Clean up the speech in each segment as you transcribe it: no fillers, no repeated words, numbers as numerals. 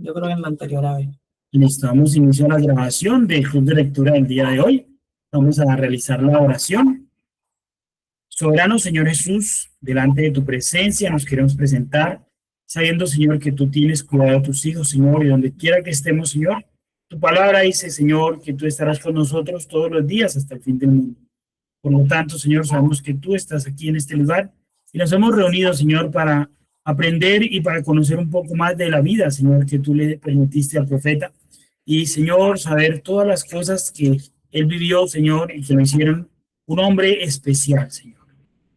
yo creo que en la anterior vez. Listo, damos inicio a la grabación del club de lectura del día de hoy. Vamos a realizar la oración. Soberano Señor Jesús, delante de tu presencia nos queremos presentar, sabiendo, Señor, que tú tienes cuidado de tus hijos, Señor, y donde quiera que estemos, Señor. Tu palabra dice, Señor, que tú estarás con nosotros todos los días hasta el fin del mundo. Por lo tanto, Señor, sabemos que tú estás aquí en este lugar y nos hemos reunido, Señor, para aprender y para conocer un poco más de la vida, Señor, que tú le permitiste al profeta. Y, Señor, saber todas las cosas que él vivió, Señor, y que lo hicieron un hombre especial, Señor.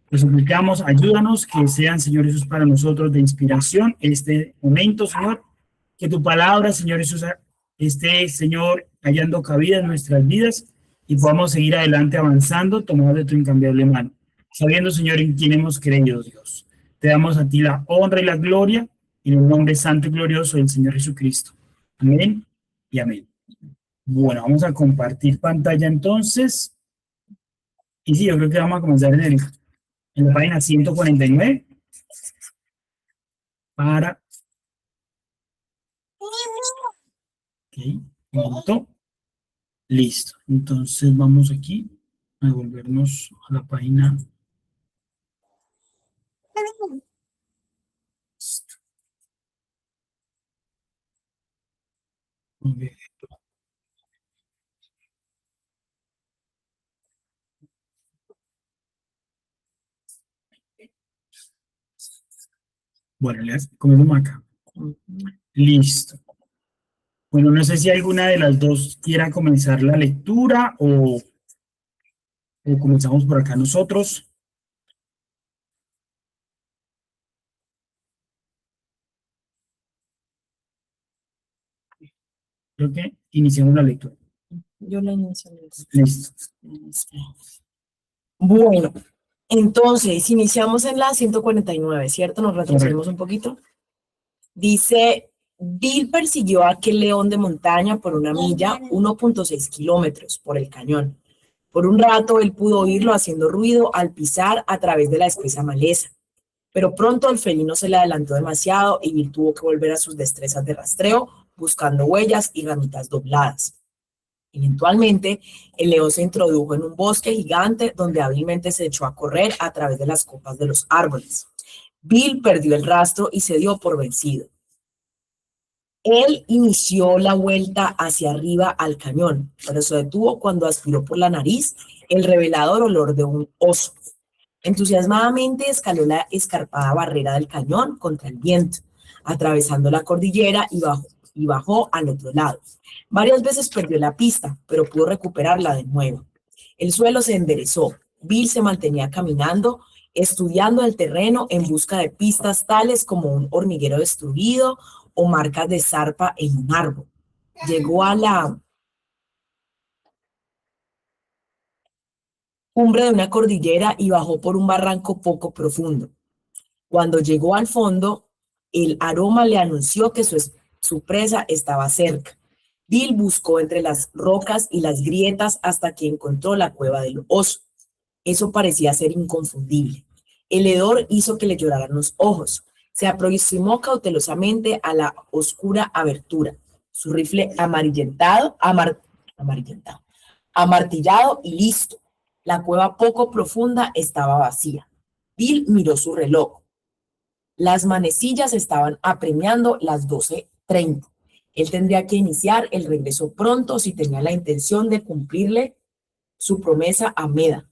Te suplicamos, ayúdanos, que sean, Señor Jesús, para nosotros de inspiración en este momento, Señor. Que tu palabra, Señor Jesús, esté, Señor, hallando cabida en nuestras vidas y podamos seguir adelante avanzando, tomados de tu incambiable mano, sabiendo, Señor, en quién hemos creído, Dios. Te damos a ti la honra y la gloria en el nombre santo y glorioso del Señor Jesucristo. Amén y amén. Bueno, vamos a compartir pantalla entonces. Y sí, yo creo que vamos a comenzar en la página 149 para... Ok, un minuto. Listo. Entonces vamos aquí a devolvernos a la página. Okay. Bueno, comenzamos acá. Listo. Bueno, no sé si alguna de las dos quiera comenzar la lectura o comenzamos por acá nosotros. Creo que iniciamos la lectura. Yo la inicio. Listo. Bueno, entonces iniciamos en la 149, ¿cierto? Nos retrocedemos un poquito. Dice, Bill persiguió a aquel león de montaña por una milla, 1.6 kilómetros por el cañón. Por un rato él pudo oírlo haciendo ruido al pisar a través de la espesa maleza. Pero pronto el felino se le adelantó demasiado y Bill tuvo que volver a sus destrezas de rastreo, buscando huellas y ramitas dobladas. Eventualmente, el león se introdujo en un bosque gigante donde hábilmente se echó a correr a través de las copas de los árboles. Bill perdió el rastro y se dio por vencido. Él inició la vuelta hacia arriba al cañón, pero se detuvo cuando aspiró por la nariz el revelador olor de un oso. Entusiasmadamente escaló la escarpada barrera del cañón contra el viento, atravesando la cordillera y bajó al otro lado. Varias veces perdió la pista, pero pudo recuperarla de nuevo. El suelo se enderezó. Bill se mantenía caminando, estudiando el terreno en busca de pistas tales como un hormiguero destruido o marcas de zarpa en un árbol. Llegó a la cumbre de una cordillera y bajó por un barranco poco profundo. Cuando llegó al fondo, el aroma le anunció que su presa estaba cerca. Bill buscó entre las rocas y las grietas hasta que encontró la cueva del oso. Eso parecía ser inconfundible. El hedor hizo que le lloraran los ojos. Se aproximó cautelosamente a la oscura abertura, su rifle amartillado y listo. La cueva poco profunda estaba vacía. Bill miró su reloj. Las manecillas estaban apremiando las 12:30. Él tendría que iniciar el regreso pronto si tenía la intención de cumplirle su promesa a Meda.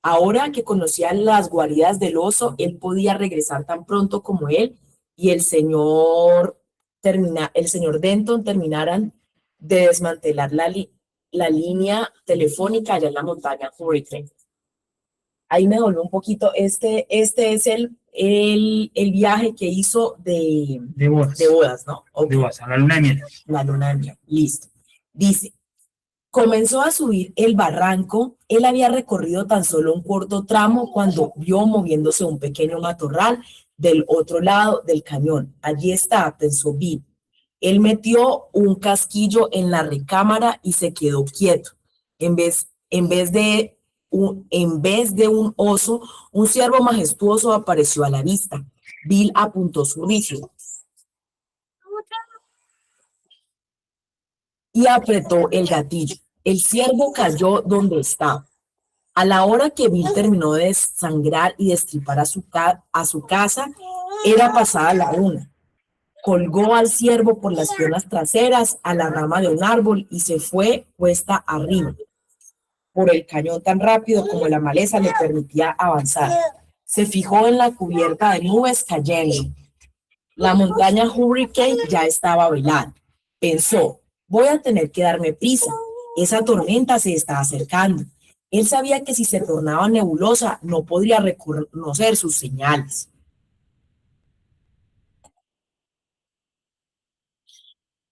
Ahora que conocía las guaridas del oso, él podía regresar tan pronto como él y el señor Denton terminaran de desmantelar la línea telefónica allá en la montaña Hurricane. Ahí me dolió un poquito. Este es el viaje que hizo de bodas, ¿no? Okay. De bodas, a la luna de miel. La luna de miel, listo. Dice, comenzó a subir el barranco. Él había recorrido tan solo un corto tramo cuando vio moviéndose un pequeño matorral del otro lado del cañón. Allí está, pensó Bill. Él metió un casquillo en la recámara y se quedó quieto. En vez de un oso, un ciervo majestuoso apareció a la vista. Bill apuntó su rifle. y apretó el gatillo. El ciervo cayó donde estaba. A la hora que Bill terminó de sangrar y destripar a su casa, era pasada la 1. Colgó al ciervo por las piernas traseras a la rama de un árbol y se fue cuesta arriba por el cañón tan rápido como la maleza le permitía avanzar. Se fijó en la cubierta de nubes cayendo. La montaña Hurricane ya estaba velada. Pensó, voy a tener que darme prisa. Esa tormenta se está acercando. Él sabía que si se tornaba nebulosa no podría reconocer sus señales.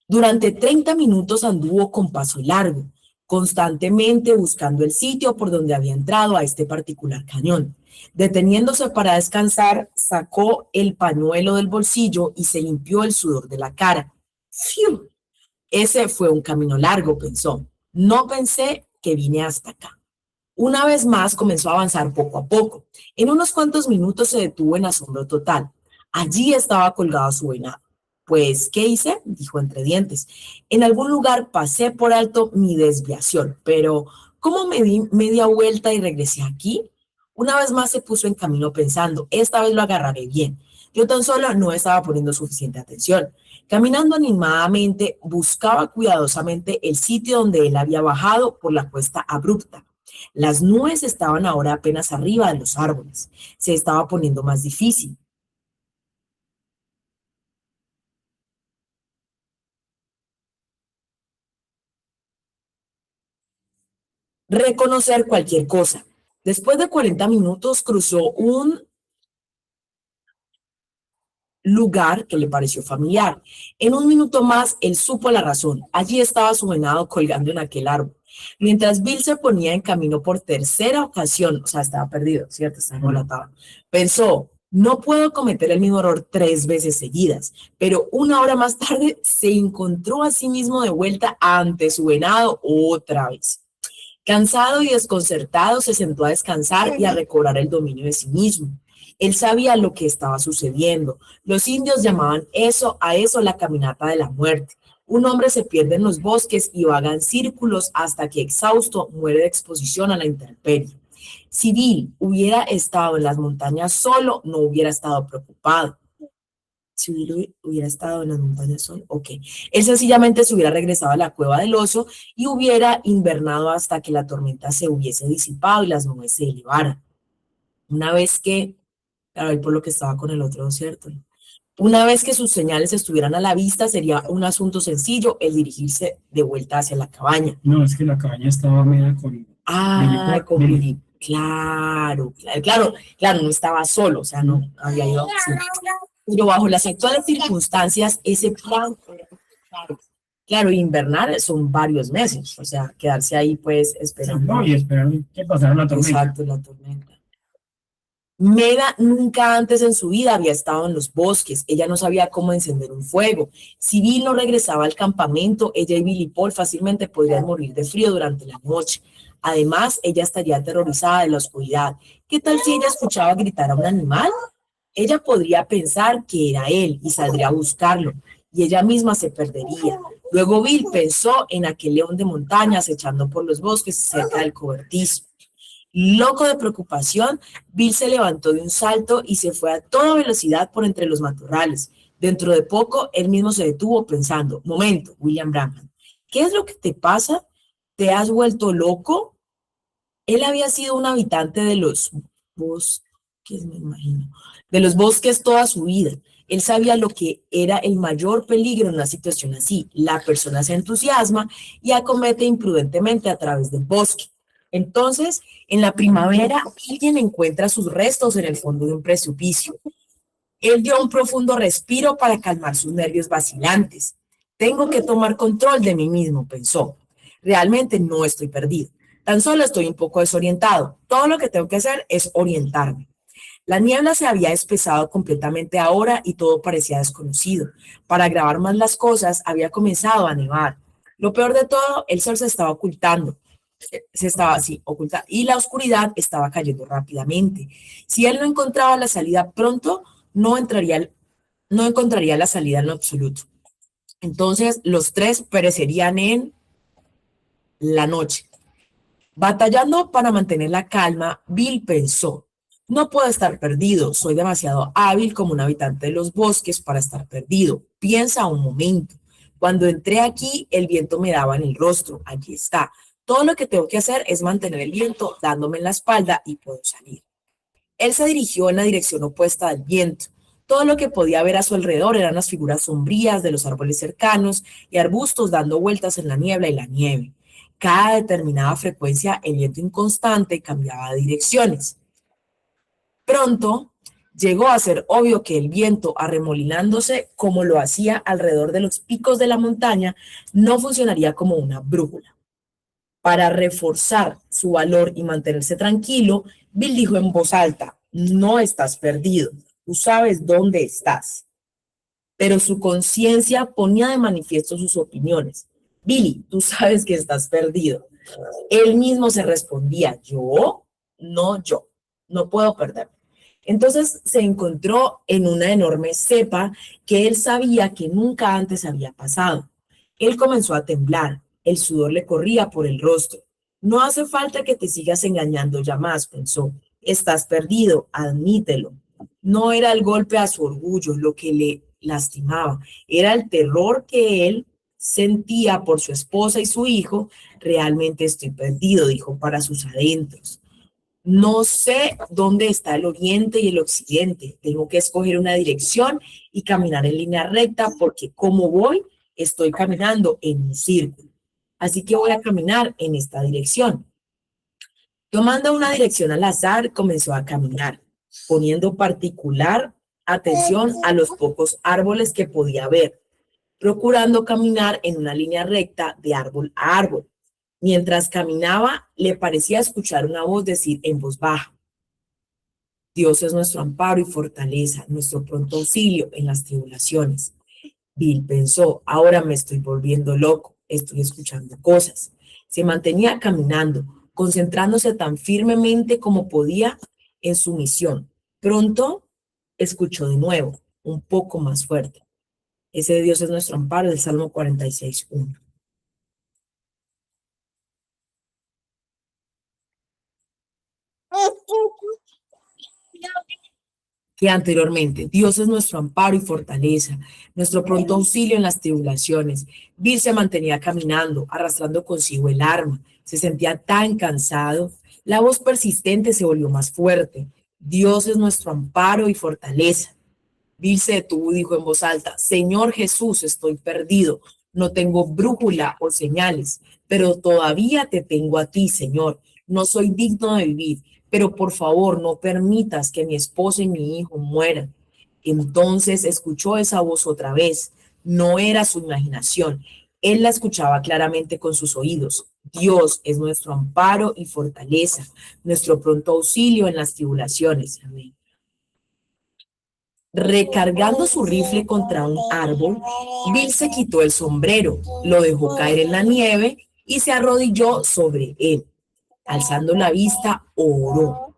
Durante 30 minutos anduvo con paso largo, constantemente buscando el sitio por donde había entrado a este particular cañón. Deteniéndose para descansar, sacó el pañuelo del bolsillo y se limpió el sudor de la cara. ¡Fiu! Ese fue un camino largo, pensó. No pensé que vine hasta acá. Una vez más comenzó a avanzar poco a poco. En unos cuantos minutos se detuvo en asombro total. Allí estaba colgado su venado. Pues, ¿qué hice? Dijo entre dientes. En algún lugar pasé por alto mi desviación, pero ¿cómo me di media vuelta y regresé aquí? Una vez más se puso en camino pensando, esta vez lo agarraré bien. Yo tan solo no estaba poniendo suficiente atención. Caminando animadamente, buscaba cuidadosamente el sitio donde él había bajado por la cuesta abrupta. Las nubes estaban ahora apenas arriba de los árboles. Se estaba poniendo más difícil. Reconocer cualquier cosa. Después de 40 minutos cruzó un lugar que le pareció familiar. En un minuto más, él supo la razón. Allí estaba su venado colgando en aquel árbol. Mientras Bill se ponía en camino por tercera ocasión, o sea, estaba perdido, ¿cierto? Estaba engolatado. Pensó, no puedo cometer el mismo error 3 veces seguidas, pero una hora más tarde se encontró a sí mismo de vuelta ante su venado otra vez. Cansado y desconcertado, se sentó a descansar y a recobrar el dominio de sí mismo. Él sabía lo que estaba sucediendo. Los indios llamaban a eso la caminata de la muerte. Un hombre se pierde en los bosques y vaga en círculos hasta que exhausto muere de exposición a la intemperie. Si Bill hubiera estado en las montañas solo, no hubiera estado preocupado. Si hubiera estado en las montañas solo, ok. Él sencillamente se hubiera regresado a la cueva del oso y hubiera invernado hasta que la tormenta se hubiese disipado y las nubes se elevaran. Una vez que, claro, ahí por lo que estaba con el otro, ¿cierto? Una vez que sus señales estuvieran a la vista, sería un asunto sencillo el dirigirse de vuelta hacia la cabaña. No, es que la cabaña estaba media con... Con Billy. Claro, no estaba solo, o sea, no había ido. Sí. Pero bajo las actuales circunstancias, ese plan, claro, invernar son varios meses, o sea, quedarse ahí pues esperando. No, y esperar que pasara la tormenta. Exacto, la tormenta. Meda nunca antes en su vida había estado en los bosques. Ella no sabía cómo encender un fuego. Si Bill no regresaba al campamento, ella y Billy Paul fácilmente podrían morir de frío durante la noche. Además, ella estaría aterrorizada de la oscuridad. ¿Qué tal si ella escuchaba gritar a un animal? Ella podría pensar que era él y saldría a buscarlo, y ella misma se perdería. Luego Bill pensó en aquel león de montaña acechando por los bosques cerca del cobertizo. Loco de preocupación, Bill se levantó de un salto y se fue a toda velocidad por entre los matorrales. Dentro de poco, él mismo se detuvo pensando, momento, William Branham, ¿qué es lo que te pasa? ¿Te has vuelto loco? Él había sido un habitante de los bosques, me imagino, de los bosques toda su vida. Él sabía lo que era el mayor peligro en una situación así. La persona se entusiasma y acomete imprudentemente a través del bosque. Entonces, en la primavera, alguien encuentra sus restos en el fondo de un precipicio. Él dio un profundo respiro para calmar sus nervios vacilantes. Tengo que tomar control de mí mismo, pensó. Realmente no estoy perdido. Tan solo estoy un poco desorientado. Todo lo que tengo que hacer es orientarme. La niebla se había espesado completamente ahora y todo parecía desconocido. Para agravar más las cosas, había comenzado a nevar. Lo peor de todo, el sol se estaba ocultando. Se estaba así oculta y la oscuridad estaba cayendo rápidamente. Si él no encontraba la salida pronto, no encontraría la salida en lo absoluto. Entonces los tres perecerían en la noche. Batallando para mantener la calma, Bill pensó, no puedo estar perdido, soy demasiado hábil como un habitante de los bosques para estar perdido. Piensa un momento. Cuando entré aquí, el viento me daba en el rostro. Aquí está. Todo lo que tengo que hacer es mantener el viento dándome en la espalda y puedo salir. Él se dirigió en la dirección opuesta del viento. Todo lo que podía ver a su alrededor eran las figuras sombrías de los árboles cercanos y arbustos dando vueltas en la niebla y la nieve. Cada determinada frecuencia, el viento inconstante cambiaba de direcciones. Pronto llegó a ser obvio que el viento, arremolinándose como lo hacía alrededor de los picos de la montaña, no funcionaría como una brújula. Para reforzar su valor y mantenerse tranquilo, Bill dijo en voz alta, no estás perdido, tú sabes dónde estás. Pero su conciencia ponía de manifiesto sus opiniones. Billy, tú sabes que estás perdido. Él mismo se respondía, yo, no puedo perder. Entonces se encontró en una enorme cepa que él sabía que nunca antes había pasado. Él comenzó a temblar, el sudor le corría por el rostro. No hace falta que te sigas engañando ya más, pensó. Estás perdido, admítelo. No era el golpe a su orgullo lo que le lastimaba, era el terror que él sentía por su esposa y su hijo. Realmente estoy perdido, dijo para sus adentros. No sé dónde está el oriente y el occidente. Tengo que escoger una dirección y caminar en línea recta porque como voy, estoy caminando en un círculo. Así que voy a caminar en esta dirección. Tomando una dirección al azar, comenzó a caminar, poniendo particular atención a los pocos árboles que podía ver, procurando caminar en una línea recta de árbol a árbol. Mientras caminaba, le parecía escuchar una voz decir en voz baja, Dios es nuestro amparo y fortaleza, nuestro pronto auxilio en las tribulaciones. Bill pensó, ahora me estoy volviendo loco, estoy escuchando cosas. Se mantenía caminando, concentrándose tan firmemente como podía en su misión. Pronto escuchó de nuevo, un poco más fuerte. Ese Dios es nuestro amparo, del Salmo 46:1. Que anteriormente. Dios es nuestro amparo y fortaleza, nuestro pronto auxilio en las tribulaciones. Bill se mantenía caminando, arrastrando consigo el arma. Se sentía tan cansado. La voz persistente se volvió más fuerte. Dios es nuestro amparo y fortaleza. Bill se detuvo y dijo en voz alta, Señor Jesús, estoy perdido. No tengo brújula o señales, pero todavía te tengo a ti, Señor. No soy digno de vivir, pero por favor no permitas que mi esposa y mi hijo mueran. Entonces escuchó esa voz otra vez. No era su imaginación. Él la escuchaba claramente con sus oídos. Dios es nuestro amparo y fortaleza, nuestro pronto auxilio en las tribulaciones. Amén. Recargando su rifle contra un árbol, Bill se quitó el sombrero, lo dejó caer en la nieve y se arrodilló sobre él. Alzando la vista, oró.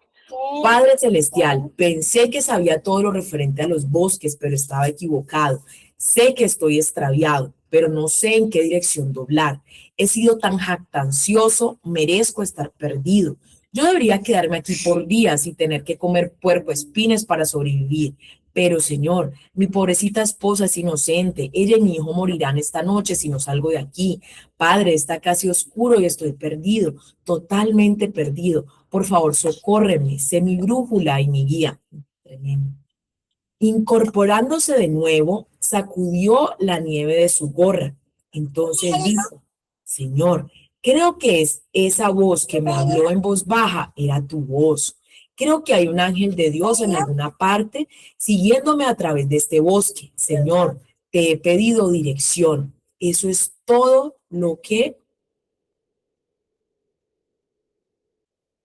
Padre Celestial, pensé que sabía todo lo referente a los bosques, pero estaba equivocado. Sé que estoy extraviado, pero no sé en qué dirección doblar. He sido tan jactancioso, merezco estar perdido. Yo debería quedarme aquí por días y tener que comer puercoespines para sobrevivir. Pero, Señor, mi pobrecita esposa es inocente. Ella y mi hijo morirán esta noche si no salgo de aquí. Padre, está casi oscuro y estoy perdido, totalmente perdido. Por favor, socórreme, sé mi brújula y mi guía. Tremendo. Incorporándose de nuevo, sacudió la nieve de su gorra. Entonces dijo, Señor, creo que es esa voz que me habló en voz baja, era tu voz. Creo que hay un ángel de Dios en alguna parte siguiéndome a través de este bosque. Señor, te he pedido dirección. Eso es todo lo que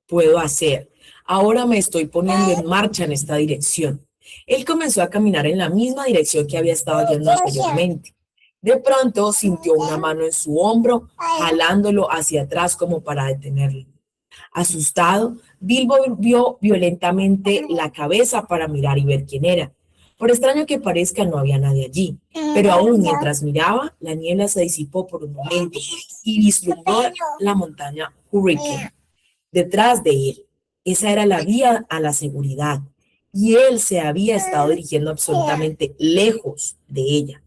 puedo hacer. Ahora me estoy poniendo en marcha en esta dirección. Él comenzó a caminar en la misma dirección que había estado yendo anteriormente. De pronto sintió una mano en su hombro, jalándolo hacia atrás como para detenerlo. Asustado, Bill volvió violentamente la cabeza para mirar y ver quién era. Por extraño que parezca, no había nadie allí, pero aún mientras miraba, la niebla se disipó por un momento y vislumbró la montaña Hurricane detrás de él. Esa era la vía a la seguridad, y él se había estado dirigiendo absolutamente lejos de ella.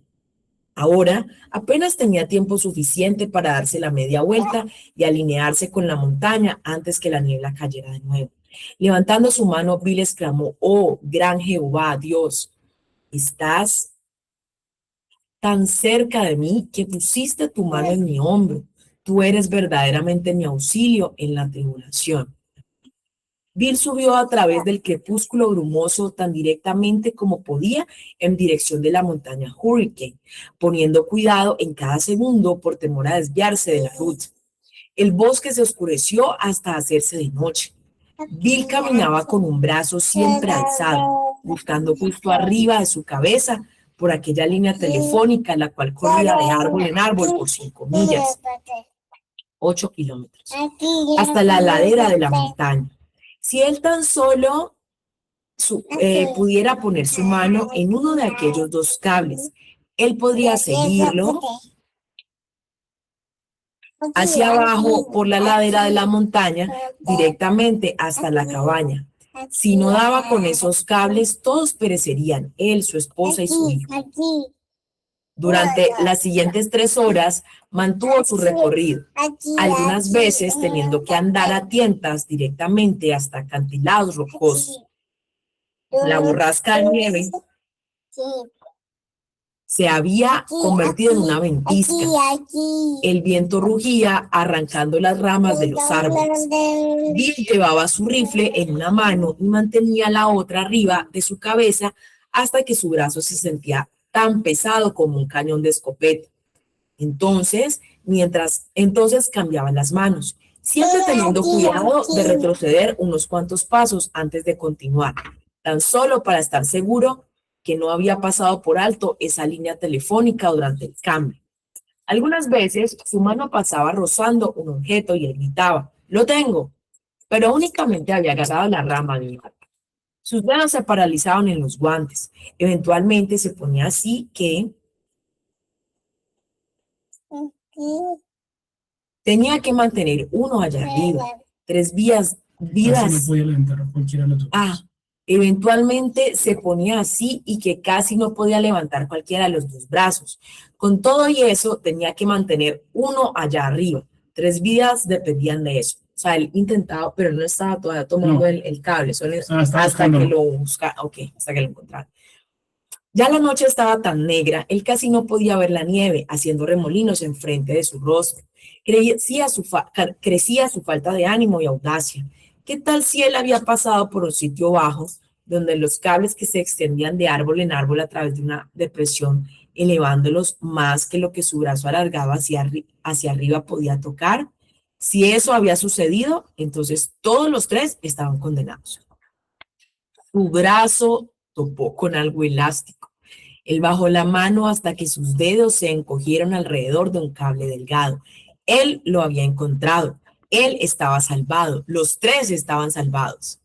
Ahora apenas tenía tiempo suficiente para darse la media vuelta y alinearse con la montaña antes que la niebla cayera de nuevo. Levantando su mano, Bill exclamó: «Oh, gran Jehová, Dios, estás tan cerca de mí que pusiste tu mano en mi hombro. Tú eres verdaderamente mi auxilio en la tribulación». Bill subió a través del crepúsculo brumoso tan directamente como podía en dirección de la montaña Hurricane, poniendo cuidado en cada segundo por temor a desviarse de la ruta. El bosque se oscureció hasta hacerse de noche. Bill caminaba con un brazo siempre alzado, buscando justo arriba de su cabeza por aquella línea telefónica, la cual corría de árbol en árbol por 5 millas, 8 kilómetros, hasta la ladera de la montaña. Si él tan solo pudiera poner su mano en uno de aquellos dos cables, él podría seguirlo hacia abajo por la ladera de la montaña directamente hasta la cabaña. Si no daba con esos cables, todos perecerían, él, su esposa y su hijo. Durante las siguientes 3 horas mantuvo su recorrido, algunas veces teniendo que andar a tientas directamente hasta acantilados rocosos. La borrasca de nieve se había convertido en una ventisca. El viento rugía arrancando las ramas de los árboles. Bill llevaba su rifle en una mano y mantenía la otra arriba de su cabeza hasta que su brazo se sentía tan pesado como un cañón de escopeta. Entonces cambiaban las manos, siempre teniendo cuidado de retroceder unos cuantos pasos antes de continuar, tan solo para estar seguro que no había pasado por alto esa línea telefónica durante el cambio. Algunas veces su mano pasaba rozando un objeto y él gritaba: «¡Lo tengo!», pero únicamente había agarrado la rama de un árbol. Sus dedos se paralizaban en los guantes. Eventualmente se ponía así que tenía que mantener uno allá arriba. 3 vidas. No podía levantar cualquiera de los dos. Eventualmente se ponía así y que casi no podía levantar cualquiera de los 2 brazos. Con todo y eso, tenía que mantener uno allá arriba. 3 vidas dependían de eso. O sea, él intentaba, pero no estaba todavía tomando el cable. Hasta que lo buscara. Ok, hasta que lo encontrara. Ya la noche estaba tan negra, él casi no podía ver la nieve, haciendo remolinos enfrente de su rostro. Crecía su falta de ánimo y audacia. ¿Qué tal si él había pasado por un sitio bajo, donde los cables que se extendían de árbol en árbol a través de una depresión, elevándolos más que lo que su brazo alargado hacia arriba podía tocar? Si eso había sucedido, entonces todos los 3 estaban condenados. Su brazo topó con algo elástico. Él bajó la mano hasta que sus dedos se encogieron alrededor de un cable delgado. Él lo había encontrado. Él estaba salvado. Los 3 estaban salvados.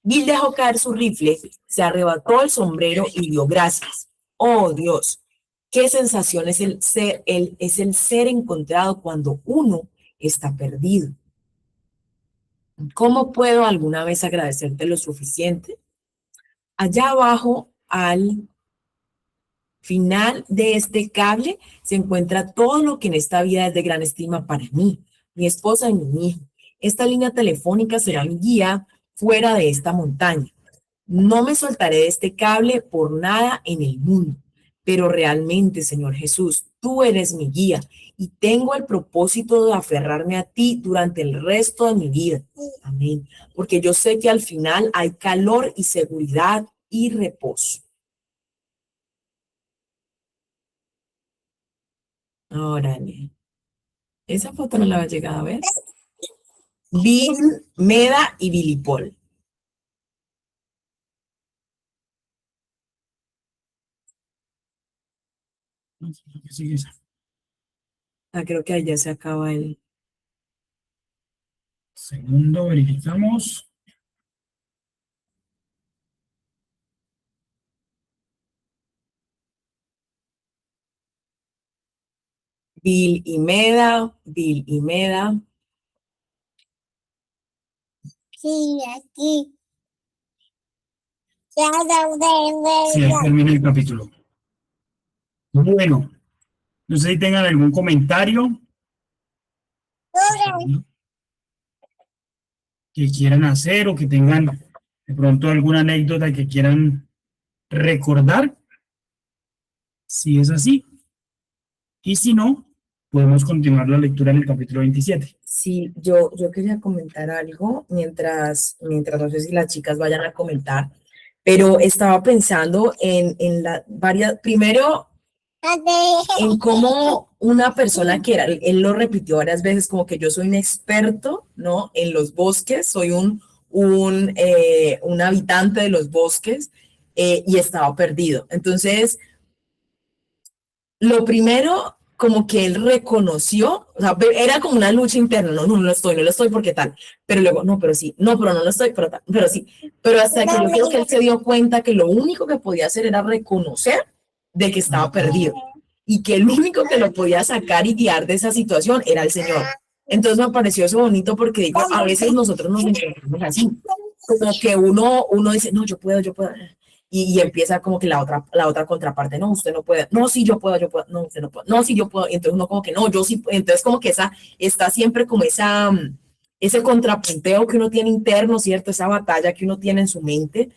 Bill dejó caer su rifle, se arrebató el sombrero y dio gracias. ¡Oh, Dios! ¡Qué sensación es el ser encontrado cuando uno está perdido! ¿Cómo puedo alguna vez agradecerte lo suficiente? Allá abajo, al final de este cable, se encuentra todo lo que en esta vida es de gran estima para mí, mi esposa y mi hijo. Esta línea telefónica será mi guía fuera de esta montaña. No me soltaré de este cable por nada en el mundo, pero realmente, Señor Jesús, tú eres mi guía y tengo el propósito de aferrarme a ti durante el resto de mi vida. Amén. Porque yo sé que al final hay calor y seguridad y reposo. Órale. Esa foto no la había llegado a ver. Bill, Meda y Billy Paul. Creo que ahí ya se acaba el... Segundo, verificamos. Bill y Meda, Bill y Meda. Sí, aquí. Ya, Sí, ahí termina el capítulo. Bueno, no sé si tengan algún comentario que quieran hacer o que tengan de pronto alguna anécdota que quieran recordar, si es así. Y si no, podemos continuar la lectura en el capítulo 27. Sí, yo quería comentar algo mientras no sé si las chicas vayan a comentar, pero estaba pensando en primero en cómo una persona que era, él lo repitió varias veces, como que yo soy un experto, ¿no? En los bosques, soy un habitante de los bosques y estaba perdido. Entonces, lo primero, como que él reconoció, o sea, era como una lucha interna, no lo estoy, no lo estoy porque tal, pero luego, no, pero sí, no, pero no lo estoy, pero tal, pero sí, pero hasta que yo creo que él se dio cuenta que lo único que podía hacer era reconocer de que estaba perdido y que el único que lo podía sacar y guiar de esa situación era el Señor. Entonces me pareció eso bonito porque digo, a veces nosotros nos encontramos así, como que uno dice, no, yo puedo, y empieza como que la otra contraparte, no, usted no puede, no, sí, yo puedo, no, usted no puede, no, sí, yo puedo, y entonces uno como que, no, yo sí, entonces como que está siempre como ese contrapunteo que uno tiene interno, ¿cierto? Esa batalla que uno tiene en su mente,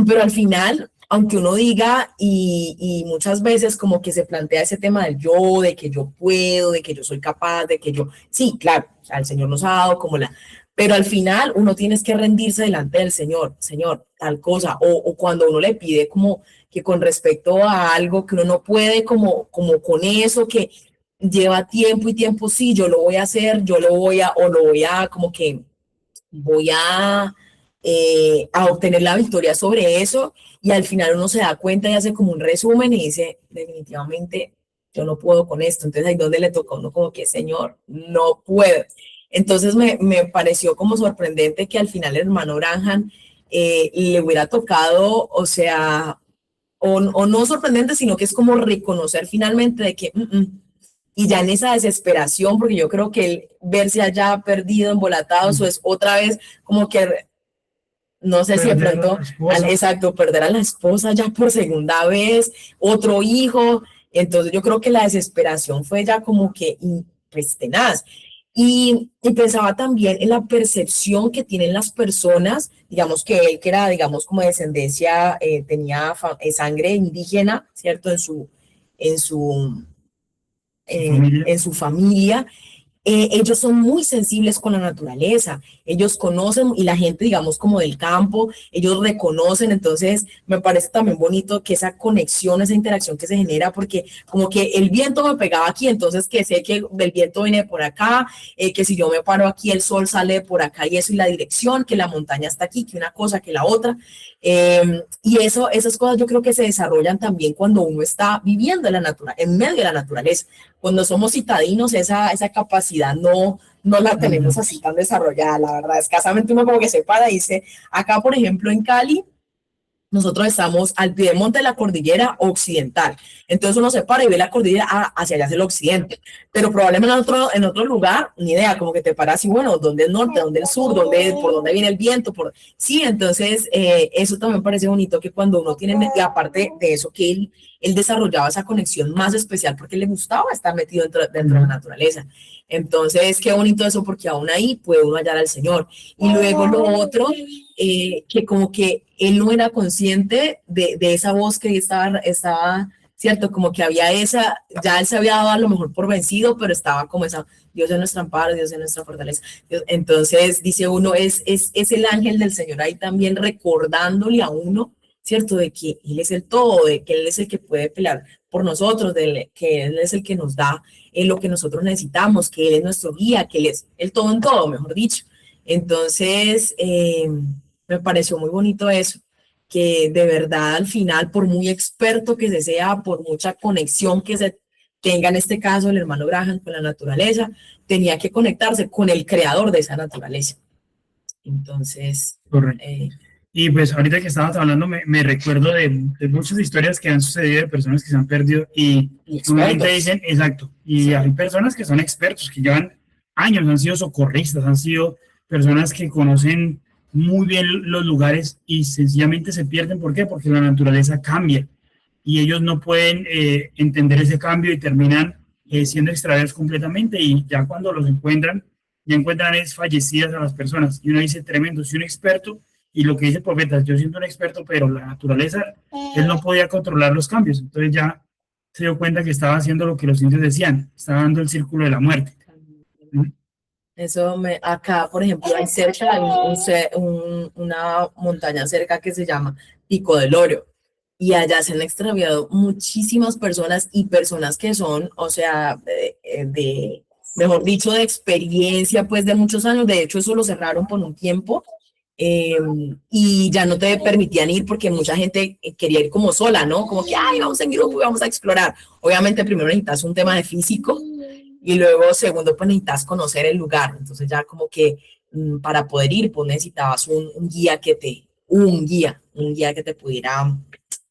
pero al final, aunque uno diga, y muchas veces como que se plantea ese tema del yo, de que yo puedo, de que yo soy capaz, de que yo, sí, claro, o sea, el Señor nos ha dado como pero al final uno tiene que rendirse delante del Señor, Señor, tal cosa, o cuando uno le pide como que con respecto a algo que uno no puede, como con eso que lleva tiempo y tiempo, sí, yo lo voy a hacer, o lo voy a, como que voy a obtener la victoria sobre eso y al final uno se da cuenta y hace como un resumen y dice, definitivamente yo no puedo con esto. Entonces ahí donde le toca a uno como que, Señor, no puedo. Entonces me pareció como sorprendente que al final el hermano Branham le hubiera tocado, o sea, o no sorprendente, sino que es como reconocer finalmente de que y ya en esa desesperación, porque yo creo que el verse allá perdido, embolatado, eso es otra vez como que, no sé si de pronto, exacto, perder a la esposa ya por segunda vez, otro hijo, entonces yo creo que la desesperación fue ya como que, pues, tenaz. Y pensaba también en la percepción que tienen las personas, digamos que él que era, digamos, como descendencia, tenía sangre indígena, ¿cierto? En su, en su familia, ellos son muy sensibles con la naturaleza, ellos conocen y la gente, digamos, como del campo, ellos reconocen, entonces me parece también bonito que esa conexión, esa interacción que se genera, porque como que el viento me pegaba aquí, entonces que sé que el viento viene por acá, que si yo me paro aquí, el sol sale por acá y eso y la dirección, que la montaña está aquí, que una cosa, que la otra. Y esas cosas yo creo que se desarrollan también cuando uno está viviendo en la naturaleza, en medio de la naturaleza. Cuando somos citadinos, esa capacidad no la tenemos así tan desarrollada, la verdad. Escasamente uno como que se para y dice, acá por ejemplo en Cali, nosotros estamos al piedemonte de la cordillera occidental. Entonces uno se para y ve la cordillera hacia allá, hacia el occidente. Pero probablemente en otro lugar, ni idea, como que te paras y bueno, ¿dónde es el norte? ¿Dónde es el sur? ¿Por dónde viene el viento? Sí, entonces eso también parece bonito que cuando uno tiene, y aparte de eso, que él desarrollaba esa conexión más especial porque le gustaba estar metido dentro de la naturaleza. Entonces, qué bonito eso porque aún ahí puede uno hallar al Señor. Y luego lo otro, que como que él no era consciente de esa voz que estaba, cierto, como que había ya él se había dado a lo mejor por vencido, pero estaba como esa, Dios es nuestro amparo, Dios es nuestra fortaleza. Entonces, dice uno, es el ángel del Señor ahí también recordándole a uno, cierto, de que Él es el todo, de que Él es el que puede pelear por nosotros, que Él es el que nos da lo que nosotros necesitamos, que Él es nuestro guía, que Él es el todo en todo, mejor dicho. Entonces, me pareció muy bonito eso, que de verdad al final, por muy experto que se sea, por mucha conexión que se tenga en este caso el hermano Graham con la naturaleza, tenía que conectarse con el creador de esa naturaleza. Entonces, Y pues ahorita que estabas hablando me recuerdo de muchas historias que han sucedido de personas que se han perdido y Y normalmente expertos. dicen, exacto, y Sí. hay personas que son expertos, que llevan años, han sido socorristas, han sido personas que conocen muy bien los lugares y sencillamente se pierden. ¿Por qué? Porque la naturaleza cambia y ellos no pueden entender ese cambio y terminan siendo extraviados completamente, y ya cuando los encuentran, ya encuentran es fallecidas a las personas. Y uno dice, tremendo, si un experto, y lo que dice el profeta, yo siento un experto, pero la naturaleza, él no podía controlar los cambios, entonces ya se dio cuenta que estaba haciendo lo que los indios decían, estaba dando el círculo de la muerte. Acá, por ejemplo, hay cerca, hay una montaña cerca que se llama Pico del Oro. Y allá se han extraviado muchísimas personas y personas que son, o sea, mejor dicho, de experiencia, pues de muchos años. De hecho, eso lo cerraron por un tiempo y ya no te permitían ir porque mucha gente quería ir como sola, ¿no? Como que, ay, vamos en grupo y vamos a explorar. Obviamente, primero necesitas un tema de físico y luego, segundo, pues necesitas conocer el lugar. Entonces, ya como que para poder ir, pues necesitabas un guía un guía que te pudiera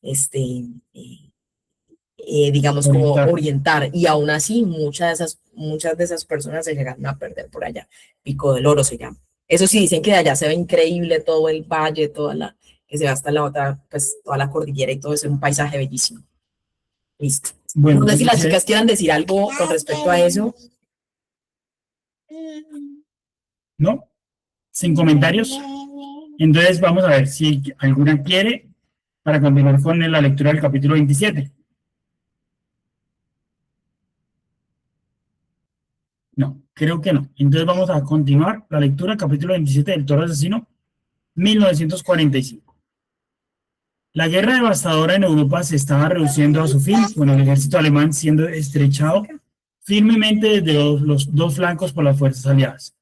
este, eh, digamos, como orientar. Y aún así, muchas de esas personas se llegaron a perder por allá. Pico del Oro se llama. Eso sí, dicen que de allá se ve increíble todo el valle, que se ve hasta la otra, pues toda la cordillera y todo eso, es un paisaje bellísimo. Listo. Bueno, No sé si las chicas quieran decir algo con respecto a eso. ¿No? Sin comentarios. Entonces vamos a ver si alguna quiere para continuar con la lectura del capítulo 27. No, creo que no. Entonces vamos a continuar la lectura, capítulo 27 del Toro Asesino, 1945. La guerra devastadora en Europa se estaba reduciendo a su fin, con el ejército alemán siendo estrechado firmemente desde los dos flancos por las fuerzas aliadas.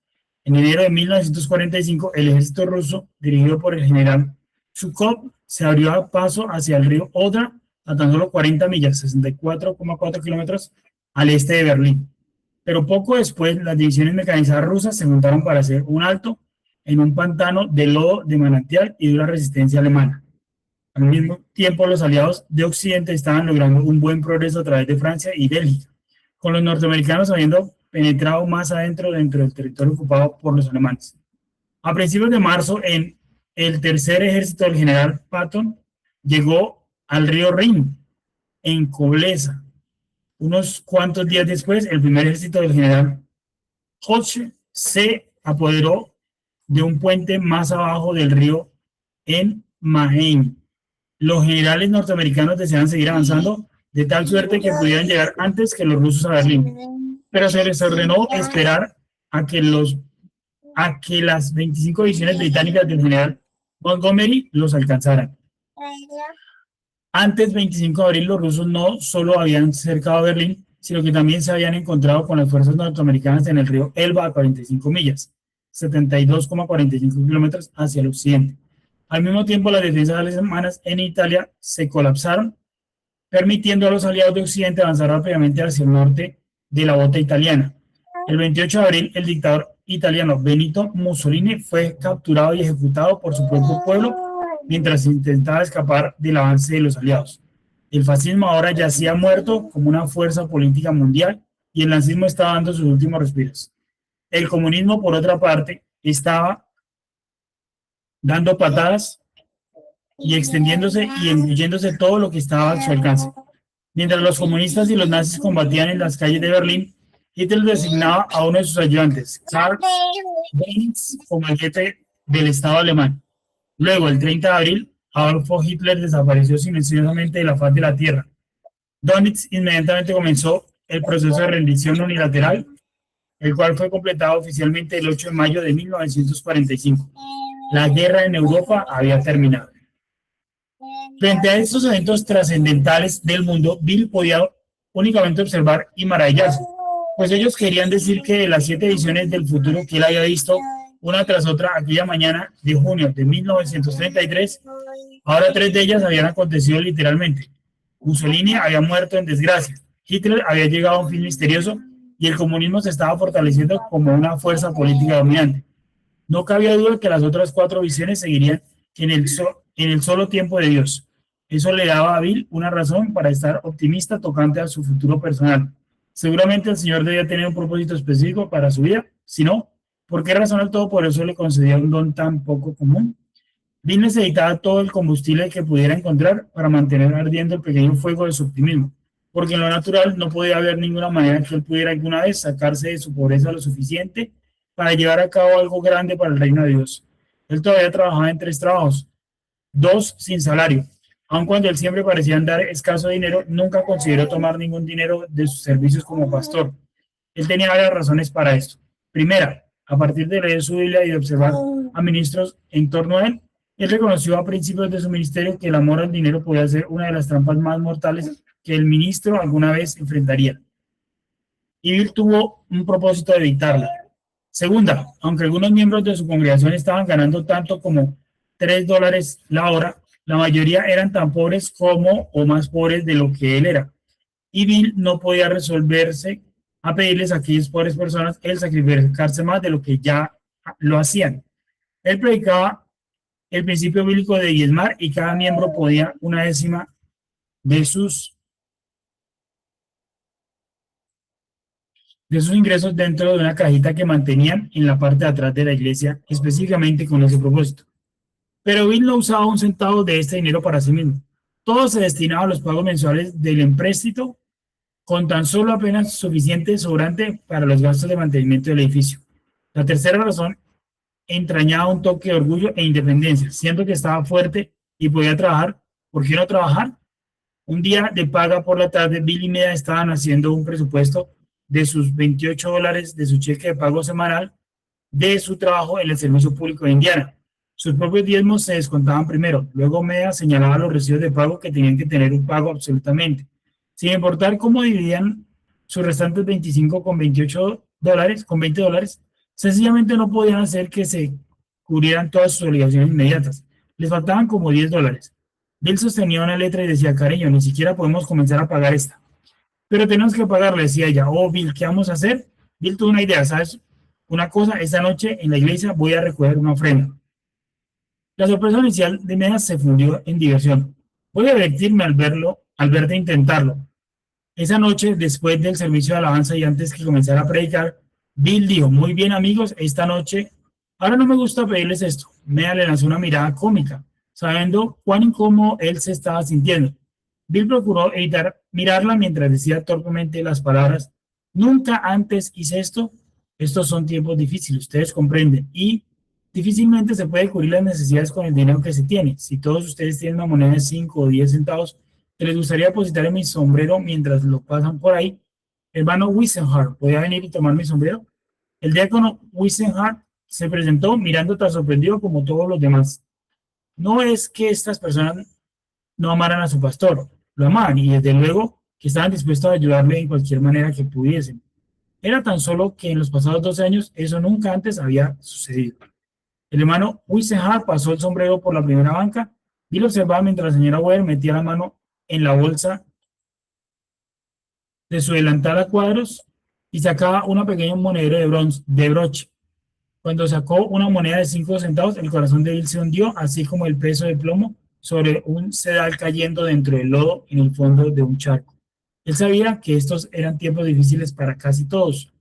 En enero de 1945, el ejército ruso, dirigido por el general Zhukov, se abrió a paso hacia el río Odra a tan solo 40 millas, 64,4 kilómetros al este de Berlín. Pero poco después, las divisiones mecanizadas rusas se juntaron para hacer un alto en un pantano de lodo de manantial y dura resistencia alemana. Al mismo tiempo, los aliados de Occidente estaban logrando un buen progreso a través de Francia y Bélgica, con los norteamericanos habiendo penetrado más adentro dentro del territorio ocupado por los alemanes. A principios de marzo, el tercer ejército del general Patton llegó al río Rin, en Cobleza. Unos cuantos días después, el primer ejército del general Hoche se apoderó de un puente más abajo del río en Maine. Los generales norteamericanos deseaban seguir avanzando de tal suerte que pudieran llegar antes que los rusos a Berlín, pero se les ordenó esperar a que las 25 divisiones británicas del general Montgomery los alcanzaran. Antes, 25 de abril, los rusos no solo habían cercado Berlín, sino que también se habían encontrado con las fuerzas norteamericanas en el río Elba a 45 millas, 72,45 kilómetros hacia el occidente. Al mismo tiempo, las defensas alemanas en Italia se colapsaron, permitiendo a los aliados de Occidente avanzar rápidamente hacia el norte de la bota italiana. El 28 de abril, el dictador italiano Benito Mussolini fue capturado y ejecutado por su propio pueblo mientras intentaba escapar del avance de los aliados. El fascismo ahora yacía muerto como una fuerza política mundial y el nazismo estaba dando sus últimos respiros. El comunismo, por otra parte, estaba dando patadas y extendiéndose y engulléndose todo lo que estaba a su alcance. Mientras los comunistas y los nazis combatían en las calles de Berlín, Hitler designaba a uno de sus ayudantes, Karl Benitz, como el jefe del Estado alemán. Luego, el 30 de abril, Adolfo Hitler desapareció silenciosamente de la faz de la tierra. Dönitz inmediatamente comenzó el proceso de rendición unilateral, el cual fue completado oficialmente el 8 de mayo de 1945. La guerra en Europa había terminado. Frente a estos eventos trascendentales del mundo, Bill podía únicamente observar y maravillarse, pues ellos querían decir que de las 7 visiones del futuro que él había visto una tras otra aquella mañana de junio de 1933, ahora 3 de ellas habían acontecido literalmente. Mussolini había muerto en desgracia, Hitler había llegado a un fin misterioso y el comunismo se estaba fortaleciendo como una fuerza política dominante. No cabía duda que las otras 4 visiones seguirían en el solo tiempo de Dios. Eso le daba a Bill una razón para estar optimista tocante a su futuro personal. Seguramente el Señor debía tener un propósito específico para su vida. Si no, ¿por qué razón el Todopoderoso le concedía un don tan poco común? Bill necesitaba todo el combustible que pudiera encontrar para mantener ardiendo el pequeño fuego de su optimismo, porque en lo natural no podía haber ninguna manera que él pudiera alguna vez sacarse de su pobreza lo suficiente para llevar a cabo algo grande para el reino de Dios. Él todavía trabajaba en 3 trabajos, 2 sin salario. Aun cuando él siempre parecía dar escaso dinero, nunca consideró tomar ningún dinero de sus servicios como pastor. Él tenía varias razones para esto. Primera, a partir de leer su Biblia y de observar a ministros en torno a él, él reconoció a principios de su ministerio que el amor al dinero podía ser una de las trampas más mortales que el ministro alguna vez enfrentaría. Y Bill tuvo un propósito de evitarla. Segunda, aunque algunos miembros de su congregación estaban ganando tanto como $3 la hora, la mayoría eran tan pobres como o más pobres de lo que él era. Y Bill no podía resolverse a pedirles a aquellas pobres personas el sacrificarse más de lo que ya lo hacían. Él predicaba el principio bíblico de diezmar y cada miembro podía una décima de sus ingresos dentro de una cajita que mantenían en la parte de atrás de la iglesia, específicamente con ese propósito. Pero Bill no usaba un centavo de este dinero para sí mismo. Todo se destinaba a los pagos mensuales del empréstito, con tan solo apenas suficiente sobrante para los gastos de mantenimiento del edificio. La tercera razón entrañaba un toque de orgullo e independencia. Siendo que estaba fuerte y podía trabajar, ¿por qué no trabajar? Un día de paga por la tarde, Bill y Meda estaban haciendo un presupuesto de sus $28 de su cheque de pago semanal de su trabajo en el servicio público de Indiana. Sus propios diezmos se descontaban primero, luego Meda señalaba los recibos de pago que tenían que tener un pago absolutamente, sin importar cómo dividían sus restantes 25 con $28, con $20, sencillamente no podían hacer que se cubrieran todas sus obligaciones inmediatas. Les faltaban como $10. Bill sostenía una letra y decía, cariño, ni siquiera podemos comenzar a pagar esta. Pero tenemos que pagarle, decía ella. Oh, Bill, ¿qué vamos a hacer? Bill tuvo una idea, ¿sabes? Una cosa, esta noche en la iglesia voy a recoger una ofrenda. La sorpresa inicial de Meda se fundió en diversión. Voy a divertirme al verte intentarlo. Esa noche, después del servicio de alabanza y antes que comenzara a predicar, Bill dijo, muy bien amigos, esta noche, ahora no me gusta pedirles esto. Meda le lanzó una mirada cómica, sabiendo cuán incómodo él se estaba sintiendo. Bill procuró evitar mirarla mientras decía torpemente las palabras, nunca antes hice esto, estos son tiempos difíciles, ustedes comprenden, y difícilmente se puede cubrir las necesidades con el dinero que se tiene. Si todos ustedes tienen una moneda de 5 o 10 centavos, que les gustaría depositar en mi sombrero mientras lo pasan por ahí, hermano Wisenhart, ¿podría venir y tomar mi sombrero? El diácono Wisenhart se presentó mirando tan sorprendido como todos los demás. No es que estas personas no amaran a su pastor, lo amaban y desde luego que estaban dispuestos a ayudarle en cualquier manera que pudiesen. Era tan solo que en los pasados 12 años eso nunca antes había sucedido. El hermano Wisenhart pasó el sombrero por la primera banca y lo observaba mientras la señora Weber metía la mano en la bolsa de su delantal a cuadros y sacaba una pequeña monedero de broche. Cuando sacó una moneda de 5 centavos, el corazón de Bill se hundió, así como el peso de plomo sobre un sedal cayendo dentro del lodo en el fondo de un charco. Él sabía que estos eran tiempos difíciles para casi todos,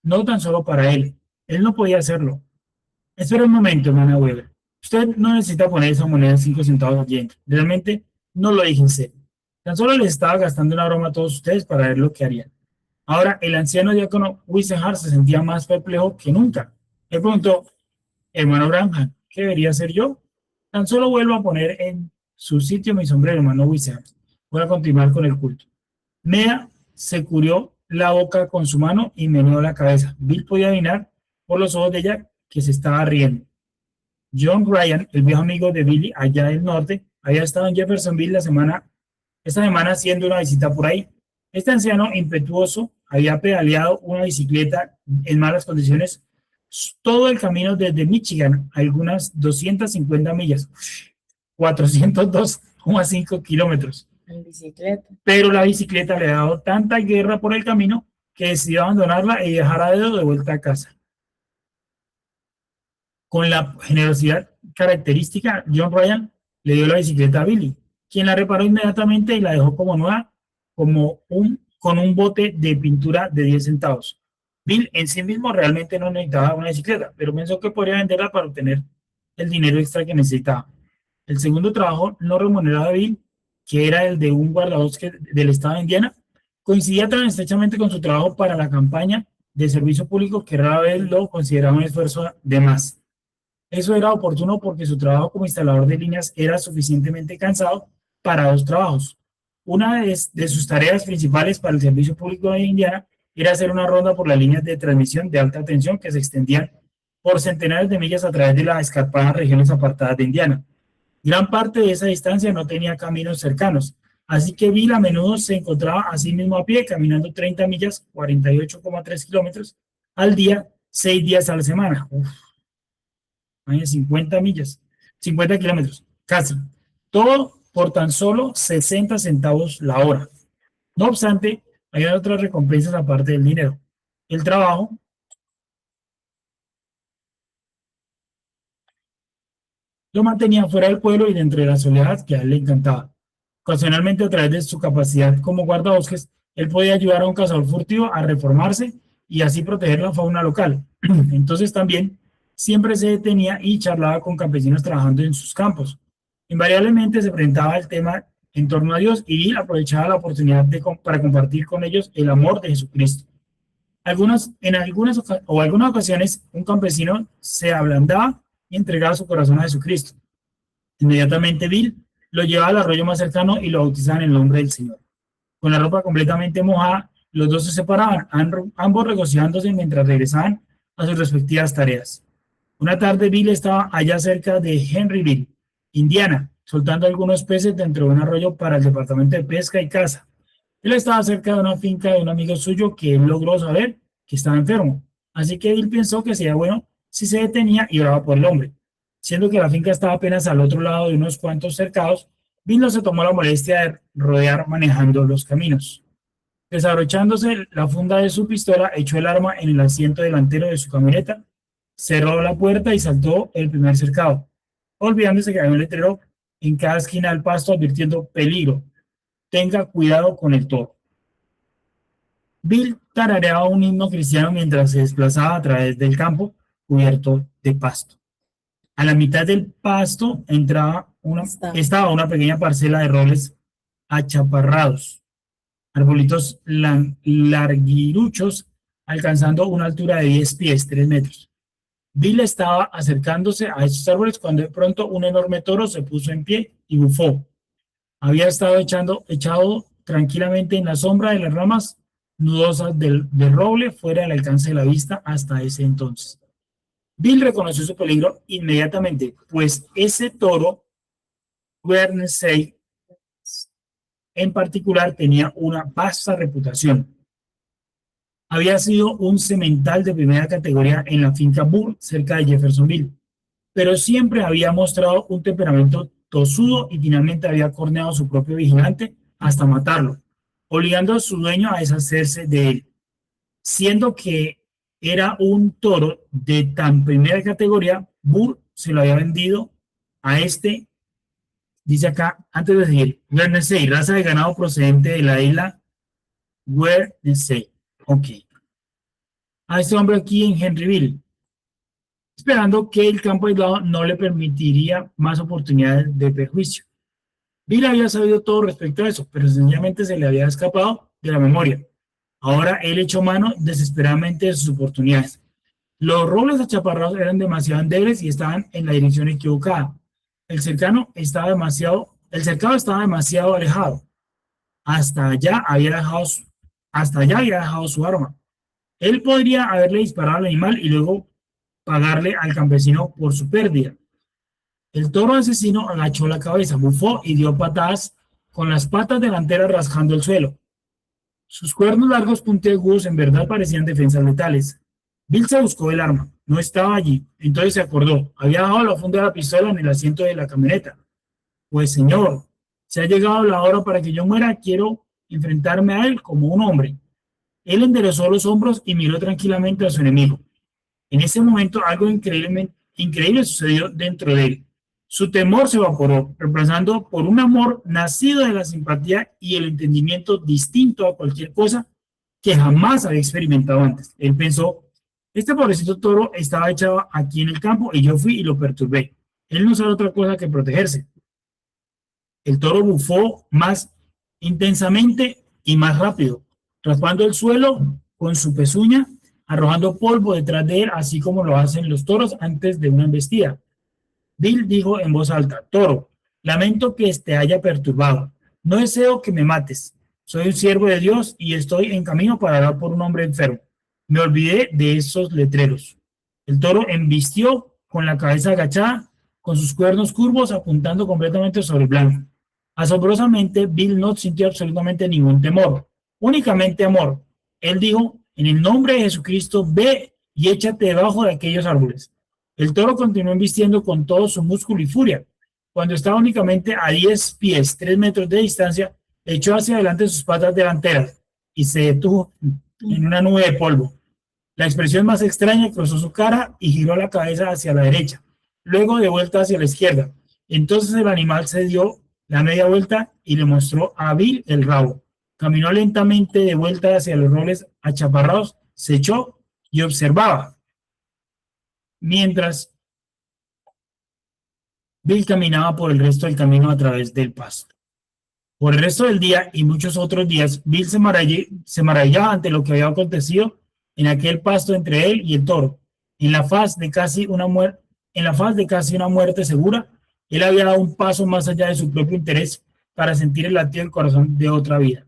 no tan solo para él. Él no podía hacerlo. Espera un momento, hermana Weber. Usted no necesita poner esa moneda de 5 centavos allí dentro. Realmente no lo dije en serio. Tan solo les estaba gastando una broma a todos ustedes para ver lo que harían. Ahora, el anciano diácono Wisenhart se sentía más perplejo que nunca. Él preguntó, hermano Branham, ¿qué debería hacer yo? Tan solo vuelvo a poner en su sitio mi sombrero, hermano Wisenhart. Voy a continuar con el culto. Meda se cubrió la boca con su mano y meneó la cabeza. Bill podía adivinar por los ojos de ella que se estaba riendo. John Ryan, el viejo amigo de Billy allá del norte, había estado en Jeffersonville esta semana haciendo una visita por ahí. Este anciano impetuoso había pedaleado una bicicleta en malas condiciones todo el camino desde Michigan, algunas 250 millas, 402,5 kilómetros. En bicicleta. Pero la bicicleta le había dado tanta guerra por el camino que decidió abandonarla y dejar a dedo de vuelta a casa. Con la generosidad característica, John Ryan le dio la bicicleta a Billy, quien la reparó inmediatamente y la dejó como nueva, con un bote de pintura de 10 centavos. Bill en sí mismo realmente no necesitaba una bicicleta, pero pensó que podría venderla para obtener el dinero extra que necesitaba. El segundo trabajo no remunerado de Bill, que era el de un guardabosques del estado de Indiana, coincidía tan estrechamente con su trabajo para la campaña de servicio público que rara vez lo consideraba un esfuerzo de más. Eso era oportuno porque su trabajo como instalador de líneas era suficientemente cansado para dos trabajos. Una de sus tareas principales para el servicio público de Indiana era hacer una ronda por las líneas de transmisión de alta tensión que se extendían por centenares de millas a través de las escarpadas regiones apartadas de Indiana. Gran parte de esa distancia no tenía caminos cercanos, así que Bill a menudo se encontraba a sí mismo a pie, caminando 30 millas, 48,3 kilómetros al día, 6 días a la semana. 50 millas, 50 kilómetros, casi. Todo por tan solo 60 centavos la hora. No obstante, hay otras recompensas aparte del dinero. El trabajo lo mantenía fuera del pueblo y dentro de las soledades que a él le encantaba. Ocasionalmente, a través de su capacidad como guardabosques, él podía ayudar a un cazador furtivo a reformarse y así proteger la fauna local. Entonces también siempre se detenía y charlaba con campesinos trabajando en sus campos. Invariablemente se presentaba el tema en torno a Dios y Bill aprovechaba la oportunidad para compartir con ellos el amor de Jesucristo. En algunas ocasiones, un campesino se ablandaba y entregaba su corazón a Jesucristo. Inmediatamente Bill lo llevaba al arroyo más cercano y lo bautizaban en el nombre del Señor. Con la ropa completamente mojada, los dos se separaban, ambos regocijándose mientras regresaban a sus respectivas tareas. Una tarde Bill estaba allá cerca de Henryville, Indiana, soltando algunos peces dentro de un arroyo para el departamento de pesca y caza. Él estaba cerca de una finca de un amigo suyo que él logró saber que estaba enfermo, así que Bill pensó que sería bueno si se detenía y oraba por el hombre. Siendo que la finca estaba apenas al otro lado de unos cuantos cercados, Bill no se tomó la molestia de rodear manejando los caminos. Desabrochándose la funda de su pistola, echó el arma en el asiento delantero de su camioneta, cerró la puerta y saltó el primer cercado, olvidándose que había un letrero en cada esquina del pasto advirtiendo peligro. Tenga cuidado con el toro. Bill tarareaba un himno cristiano mientras se desplazaba a través del campo cubierto de pasto. A la mitad del pasto estaba una pequeña parcela de robles achaparrados, arbolitos larguiruchos alcanzando una altura de 10 pies, 3 metros. Bill estaba acercándose a estos árboles cuando de pronto un enorme toro se puso en pie y bufó. Había estado echado tranquilamente en la sombra de las ramas nudosas del roble fuera del alcance de la vista hasta ese entonces. Bill reconoció su peligro inmediatamente, pues ese toro, Guernsey, en particular, tenía una vasta reputación. Había sido un semental de primera categoría en la finca Burr, cerca de Jeffersonville, pero siempre había mostrado un temperamento tosudo y finalmente había corneado a su propio vigilante hasta matarlo, obligando a su dueño a deshacerse de él. Siendo que era un toro de tan primera categoría, Burr se lo había vendido a dice acá, antes de seguir, Guernsey, raza de ganado procedente de la isla Guernsey. Ok. A este hombre aquí en Henryville, esperando que el campo aislado no le permitiría más oportunidades de perjuicio. Bill había sabido todo respecto a eso, pero sencillamente se le había escapado de la memoria. Ahora él echó mano desesperadamente de sus oportunidades. Los robles achaparrados eran demasiado endebles y estaban en la dirección equivocada. El cercado estaba demasiado alejado. Hasta allá había dejado su arma. Él podría haberle disparado al animal y luego pagarle al campesino por su pérdida. El toro asesino agachó la cabeza, bufó y dio patadas con las patas delanteras rasgando el suelo. Sus cuernos largos puntiagudos en verdad parecían defensas letales. Bill se buscó el arma. No estaba allí. Entonces se acordó. Había dejado la funda de la pistola en el asiento de la camioneta. Pues señor, se ha llegado la hora para que yo muera. Quiero enfrentarme a él como un hombre. Él enderezó los hombros y miró tranquilamente a su enemigo. En ese momento algo increíblemente increíble sucedió dentro de él. Su temor se evaporó, reemplazando por un amor nacido de la simpatía y el entendimiento distinto a cualquier cosa que jamás había experimentado antes. Él pensó, este pobrecito toro estaba echado aquí en el campo y yo fui y lo perturbé. Él no sabe otra cosa que protegerse. El toro bufó más intensamente y más rápido, raspando el suelo con su pezuña, arrojando polvo detrás de él, así como lo hacen los toros antes de una embestida. Bill dijo en voz alta, toro, lamento que te haya perturbado. No deseo que me mates. Soy un siervo de Dios y estoy en camino para orar por un hombre enfermo. Me olvidé de esos letreros. El toro embistió con la cabeza agachada, con sus cuernos curvos apuntando completamente sobre el blanco. Asombrosamente, Bill no sintió absolutamente ningún temor, únicamente amor. Él dijo, en el nombre de Jesucristo, ve y échate debajo de aquellos árboles. El toro continuó embistiendo con todo su músculo y furia. Cuando estaba únicamente a 10 pies, 3 metros de distancia, echó hacia adelante sus patas delanteras y se detuvo en una nube de polvo. La expresión más extraña cruzó su cara y giró la cabeza hacia la derecha, luego de vuelta hacia la izquierda. Entonces el animal se dio la media vuelta y le mostró a Bill el rabo. Caminó lentamente de vuelta hacia los robles achaparrados, se echó y observaba. Mientras Bill caminaba por el resto del camino a través del pasto. Por el resto del día y muchos otros días, Bill se maravillaba ante lo que había acontecido en aquel pasto entre él y el toro. En la faz de casi una muerte segura, él había dado un paso más allá de su propio interés para sentir el latido del corazón de otra vida.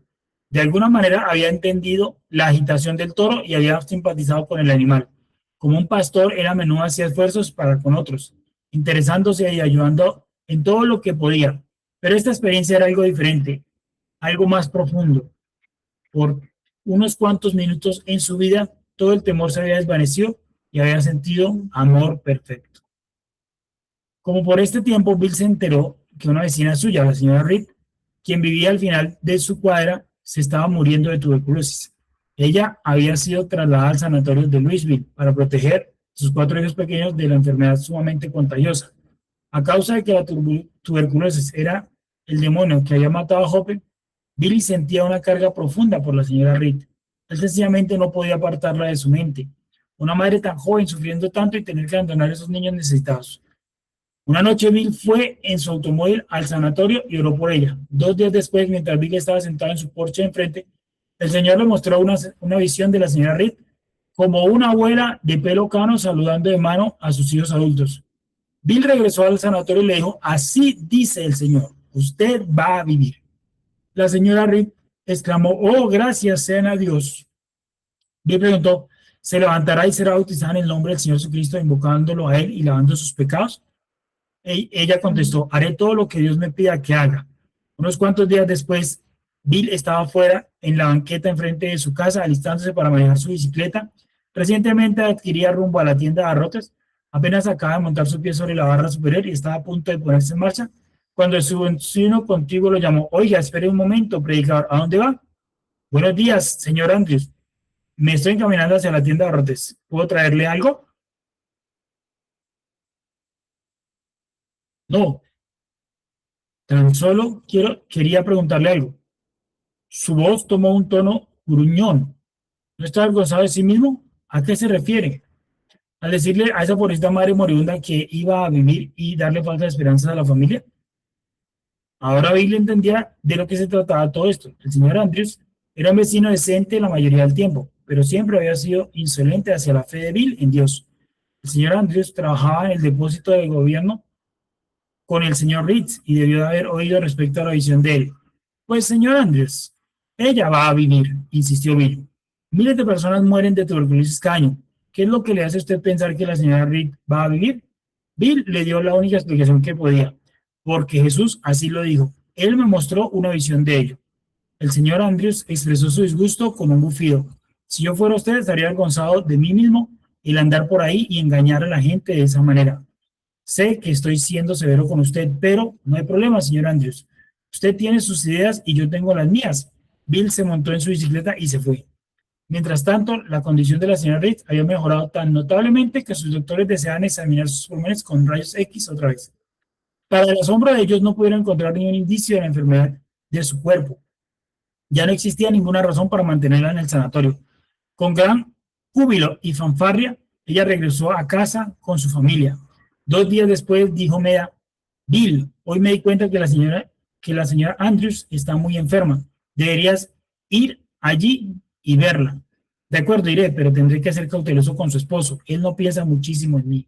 De alguna manera había entendido la agitación del toro y había simpatizado con el animal. Como un pastor, él a menudo hacía esfuerzos para con otros, interesándose y ayudando en todo lo que podía. Pero esta experiencia era algo diferente, algo más profundo. Por unos cuantos minutos en su vida, todo el temor se había desvanecido y había sentido amor perfecto. Como por este tiempo, Bill se enteró que una vecina suya, la señora Reed, quien vivía al final de su cuadra, se estaba muriendo de tuberculosis. Ella había sido trasladada al sanatorio de Louisville para proteger a sus 4 hijos pequeños de la enfermedad sumamente contagiosa. A causa de que la tuberculosis era el demonio que había matado a Hope, Billy sentía una carga profunda por la señora Reed. Él sencillamente no podía apartarla de su mente. Una madre tan joven sufriendo tanto y tener que abandonar a esos niños necesitados. Una noche Bill fue en su automóvil al sanatorio y oró por ella. 2 días después, mientras Bill estaba sentado en su porche de enfrente, el Señor le mostró una visión de la señora Reed como una abuela de pelo cano saludando de mano a sus hijos adultos. Bill regresó al sanatorio y le dijo, así dice el Señor, usted va a vivir. La señora Reed exclamó, oh, gracias sean a Dios. Bill preguntó, ¿se levantará y será bautizada en el nombre del Señor Jesucristo, invocándolo a Él y lavando sus pecados? Ella contestó, haré todo lo que Dios me pida que haga. Unos cuantos días después, Bill estaba afuera en la banqueta enfrente de su casa, alistándose para manejar su bicicleta. Recientemente adquiría rumbo a la tienda de abarrotes. Apenas acaba de montar su pie sobre la barra superior y estaba a punto de ponerse en marcha, cuando su vecino contiguo lo llamó. Oiga, espere un momento, predicador, ¿a dónde va? Buenos días, señor Andrews. Me estoy encaminando hacia la tienda de abarrotes. ¿Puedo traerle algo? No, tan solo quería preguntarle algo. Su voz tomó un tono gruñón. ¿No está avergonzado de sí mismo? ¿A qué se refiere? Al decirle a esa pobrecita madre moribunda que iba a vivir y darle falsas esperanzas a la familia. Ahora Bill entendía de lo que se trataba todo esto. El señor Andrews era un vecino decente la mayoría del tiempo, pero siempre había sido insolente hacia la fe de Bill en Dios. El señor Andrews trabajaba en el depósito del gobierno con el señor Reed y debió de haber oído respecto a la visión de él. Pues señor Andrews, ella va a vivir, insistió Bill. Miles de personas mueren de tuberculosis cada año. ¿Qué es lo que le hace a usted pensar que la señora Reed va a vivir? Bill le dio la única explicación que podía, porque Jesús así lo dijo. Él me mostró una visión de ello. El señor Andrews expresó su disgusto con un bufido. Si yo fuera usted, estaría avergonzado de mí mismo el andar por ahí y engañar a la gente de esa manera. Sé que estoy siendo severo con usted, pero no hay problema, señor Andrews. Usted tiene sus ideas y yo tengo las mías. Bill se montó en su bicicleta y se fue. Mientras tanto, la condición de la señora Reed había mejorado tan notablemente que sus doctores deseaban examinar sus pulmones con rayos X otra vez. Para el asombro de ellos, no pudieron encontrar ningún indicio de la enfermedad de su cuerpo. Ya no existía ninguna razón para mantenerla en el sanatorio. Con gran júbilo y fanfarria, ella regresó a casa con su familia. 2 días después dijo Meda: Bill, hoy me di cuenta que la señora Andrews está muy enferma. Deberías ir allí y verla. De acuerdo, iré, pero tendré que ser cauteloso con su esposo. Él no piensa muchísimo en mí.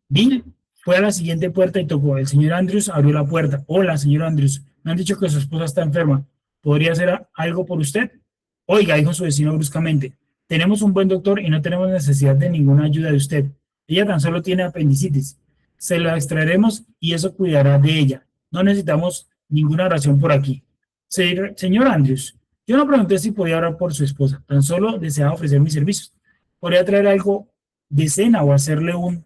Bill fue a la siguiente puerta y tocó. El señor Andrews abrió la puerta. Hola, señor Andrews. Me han dicho que su esposa está enferma. ¿Podría hacer algo por usted? Oiga, dijo su vecino bruscamente. Tenemos un buen doctor y no tenemos necesidad de ninguna ayuda de usted. Ella tan solo tiene apendicitis. Se la extraeremos y eso cuidará de ella. No necesitamos ninguna oración por aquí. Señor Andrews, yo no pregunté si podía orar por su esposa. Tan solo deseaba ofrecer mis servicios. ¿Podría traer algo de cena o hacerle un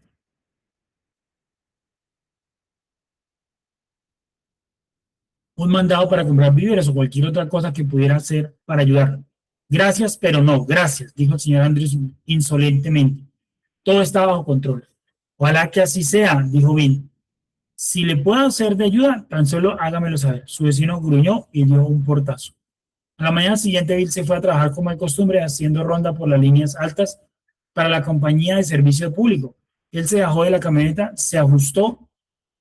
mandado para comprar víveres o cualquier otra cosa que pudiera hacer para ayudar? Gracias, pero no, gracias, dijo el señor Andrews insolentemente. Todo está bajo control. Ojalá que así sea, dijo Bill. Si le puedo ser de ayuda, tan solo hágamelo saber. Su vecino gruñó y dio un portazo. A la mañana siguiente, Bill se fue a trabajar como de costumbre, haciendo ronda por las líneas altas para la compañía de servicio público. Él se bajó de la camioneta, se ajustó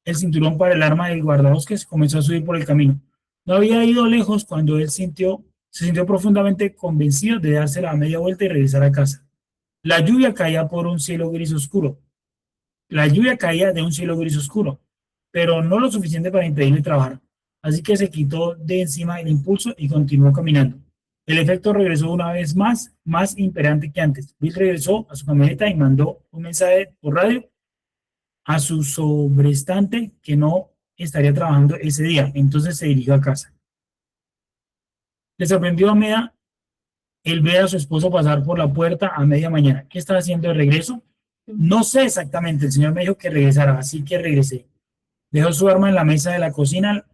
el cinturón para el arma del guardabosques, comenzó a subir por el camino. No había ido lejos cuando él se sintió profundamente convencido de darse la media vuelta y regresar a casa. La lluvia caía por un cielo gris oscuro. La lluvia caía de un cielo gris oscuro, pero no lo suficiente para impedirle trabajar. Así que se quitó de encima el impulso y continuó caminando. El efecto regresó una vez más imperante que antes. Bill regresó a su camioneta y mandó un mensaje por radio a su sobrestante que no estaría trabajando ese día. Entonces se dirigió a casa. Le sorprendió a Meda el ver a su esposo pasar por la puerta a media mañana. ¿Qué estaba haciendo de regreso? No sé exactamente. El señor me dijo que regresara, así que regresé. Dejó su arma en la mesa de la cocina,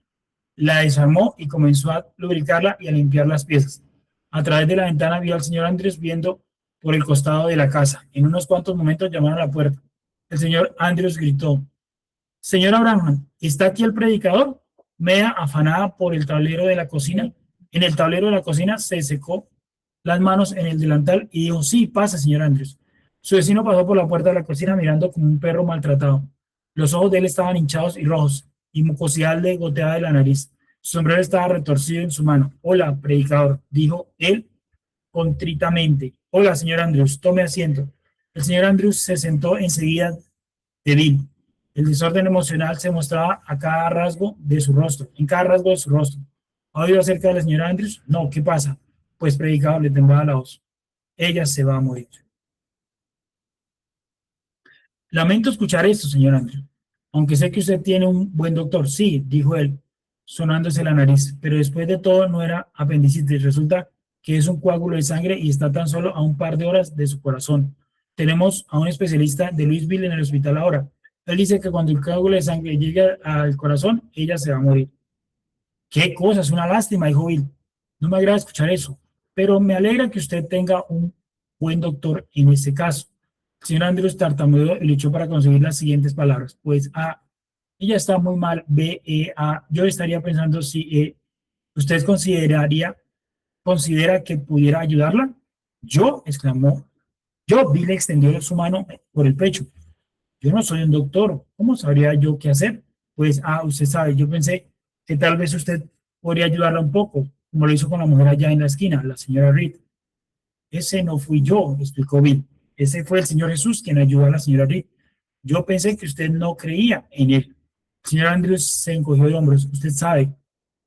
la desarmó y comenzó a lubricarla y a limpiar las piezas. A través de la ventana vio al señor Andrews viendo por el costado de la casa. En unos cuantos momentos llamaron a la puerta. El señor Andrews gritó: Señor Abraham, ¿está aquí el predicador? Meda, afanada por el tablero de la cocina. En el tablero de la cocina se secó las manos en el delantal y dijo: Sí, pasa, señor Andrews. Su vecino pasó por la puerta de la cocina mirando como un perro maltratado. Los ojos de él estaban hinchados y rojos, y mucosidad le goteaba de la nariz. Su sombrero estaba retorcido en su mano. Hola, predicador, dijo él contritamente. Hola, señor Andrews, tome asiento. El señor Andrews se sentó enseguida de Bill. El desorden emocional se mostraba a cada rasgo de su rostro, en cada rasgo de su rostro. ¿Ha oído acerca de la señora Andrews? No, ¿qué pasa? Pues, predicador, le temblaba la voz. Ella se va a morir. Lamento escuchar esto, señor Andrews. Aunque sé que usted tiene un buen doctor. Sí, dijo él, sonándose la nariz, pero después de todo no era apendicitis. Resulta que es un coágulo de sangre y está tan solo a un par de horas de su corazón. Tenemos a un especialista de Louisville en el hospital ahora. Él dice que cuando el coágulo de sangre llegue al corazón, ella se va a morir. ¿Qué cosa? Es una lástima, dijo Bill. No me agrada escuchar eso, pero me alegra que usted tenga un buen doctor en este caso. El señor Andrews tartamudeó y luchó para conseguir las siguientes palabras. Pues ella está muy mal. Yo estaría pensando si usted considera que pudiera ayudarla. Yo, exclamó. Bill extendió su mano por el pecho. Yo no soy un doctor. ¿Cómo sabría yo qué hacer? Pues, usted sabe, yo pensé que tal vez usted podría ayudarla un poco, como lo hizo con la mujer allá en la esquina, la señora Reed. Ese no fui yo, explicó Bill. Ese fue el Señor Jesús quien ayudó a la señora Reed. Yo pensé que usted no creía en él. El señor Andrews se encogió de hombros. Usted sabe,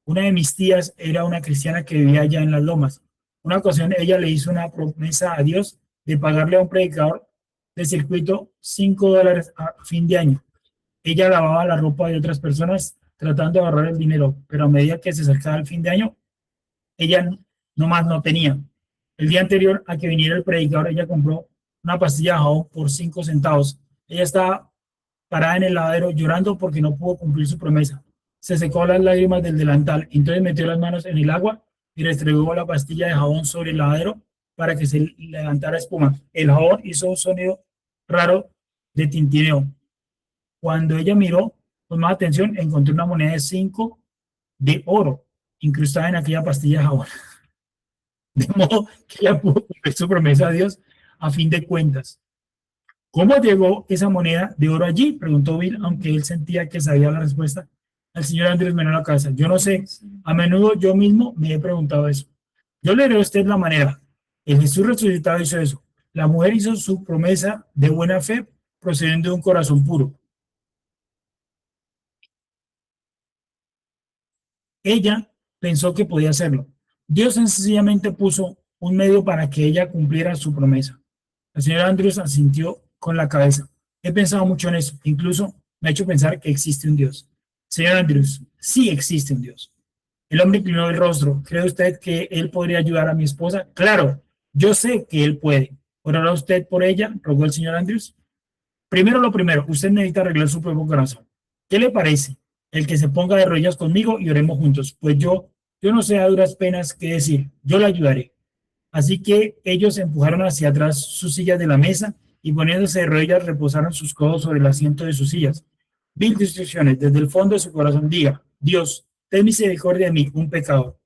una de mis tías era una cristiana que vivía allá en las lomas. Una ocasión ella le hizo una promesa a Dios de pagarle a un predicador de circuito $5 a fin de año. Ella lavaba la ropa de otras personas tratando de ahorrar el dinero, pero a medida que se acercaba el fin de año, ella nomás no tenía. El día anterior a que viniera el predicador, ella compró una pastilla de jabón por 5 centavos. Ella estaba parada en el lavadero llorando porque no pudo cumplir su promesa. Se secó las lágrimas del delantal, entonces metió las manos en el agua y restregó la pastilla de jabón sobre el lavadero para que se levantara espuma. El jabón hizo un sonido raro de tintineo. Cuando ella miró con más atención, encontró una moneda de 5 de oro incrustada en aquella pastilla de jabón. De modo que ella pudo cumplir su promesa a Dios a fin de cuentas. ¿Cómo llegó esa moneda de oro allí?, preguntó Bill, aunque él sentía que sabía la respuesta. El señor Andrews meneó la cabeza. Yo no sé, a menudo yo mismo me he preguntado eso. Yo le diré a usted la manera. El Jesús resucitado hizo eso. La mujer hizo su promesa de buena fe procediendo de un corazón puro. Ella pensó que podía hacerlo. Dios sencillamente puso un medio para que ella cumpliera su promesa. La señora Andrews asintió con la cabeza. He pensado mucho en eso. Incluso me ha hecho pensar que existe un Dios. Señor Andrews, sí existe un Dios. El hombre inclinó el rostro. ¿Cree usted que él podría ayudar a mi esposa? Claro, yo sé que él puede. ¿Orará usted por ella?, rogó el señor Andrews. Primero lo primero, usted necesita arreglar su propio corazón. ¿Qué le parece? El que se ponga de rodillas conmigo y oremos juntos. Pues yo no sé a duras penas qué decir. Yo le ayudaré. Así que ellos empujaron hacia atrás sus sillas de la mesa y poniéndose de rodillas reposaron sus codos sobre el asiento de sus sillas. Bill dio instrucciones desde el fondo de su corazón. Diga: Dios, ten misericordia de mí, un pecador.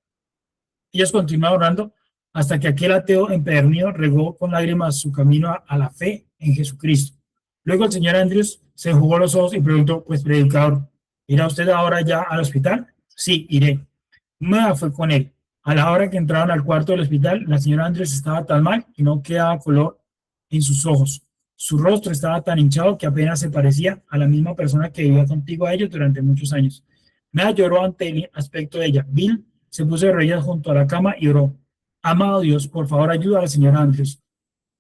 Ellos continuaron orando hasta que aquel ateo empedernido regó con lágrimas su camino a la fe en Jesucristo. Luego el señor Andrews se enjugó los ojos y preguntó: pues, predicador, ¿irá usted ahora ya al hospital? Sí, iré. Nueva fue con él. A la hora que entraron al cuarto del hospital, la señora Andrews estaba tan mal que no quedaba color en sus ojos. Su rostro estaba tan hinchado que apenas se parecía a la misma persona que vivía contigo a ellos durante muchos años. Mea lloró ante el aspecto de ella. Bill se puso de rodillas junto a la cama y oró: amado Dios, por favor ayuda a la señora Andrews.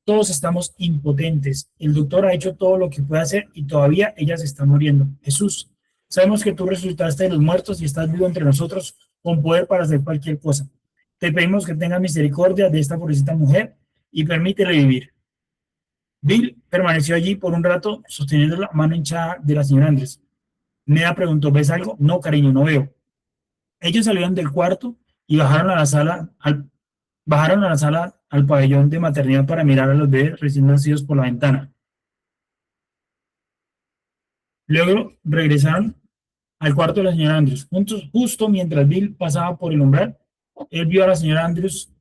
Todos estamos impotentes. El doctor ha hecho todo lo que puede hacer y todavía ella se está muriendo. Jesús, sabemos que tú resucitaste de los muertos y estás vivo entre nosotros con poder para hacer cualquier cosa. Te pedimos que tengas misericordia de esta pobrecita mujer y permítele vivir. Bill permaneció allí por un rato sosteniendo la mano hinchada de la señora Andrés. Neda preguntó: ¿ves algo? No, cariño, no veo. Ellos salieron del cuarto y bajaron a la sala al pabellón de maternidad para mirar a los bebés recién nacidos por la ventana. Luego regresaron al cuarto de la señora Andrews. Justo mientras Bill pasaba por el umbral, él vio a la señora Andrews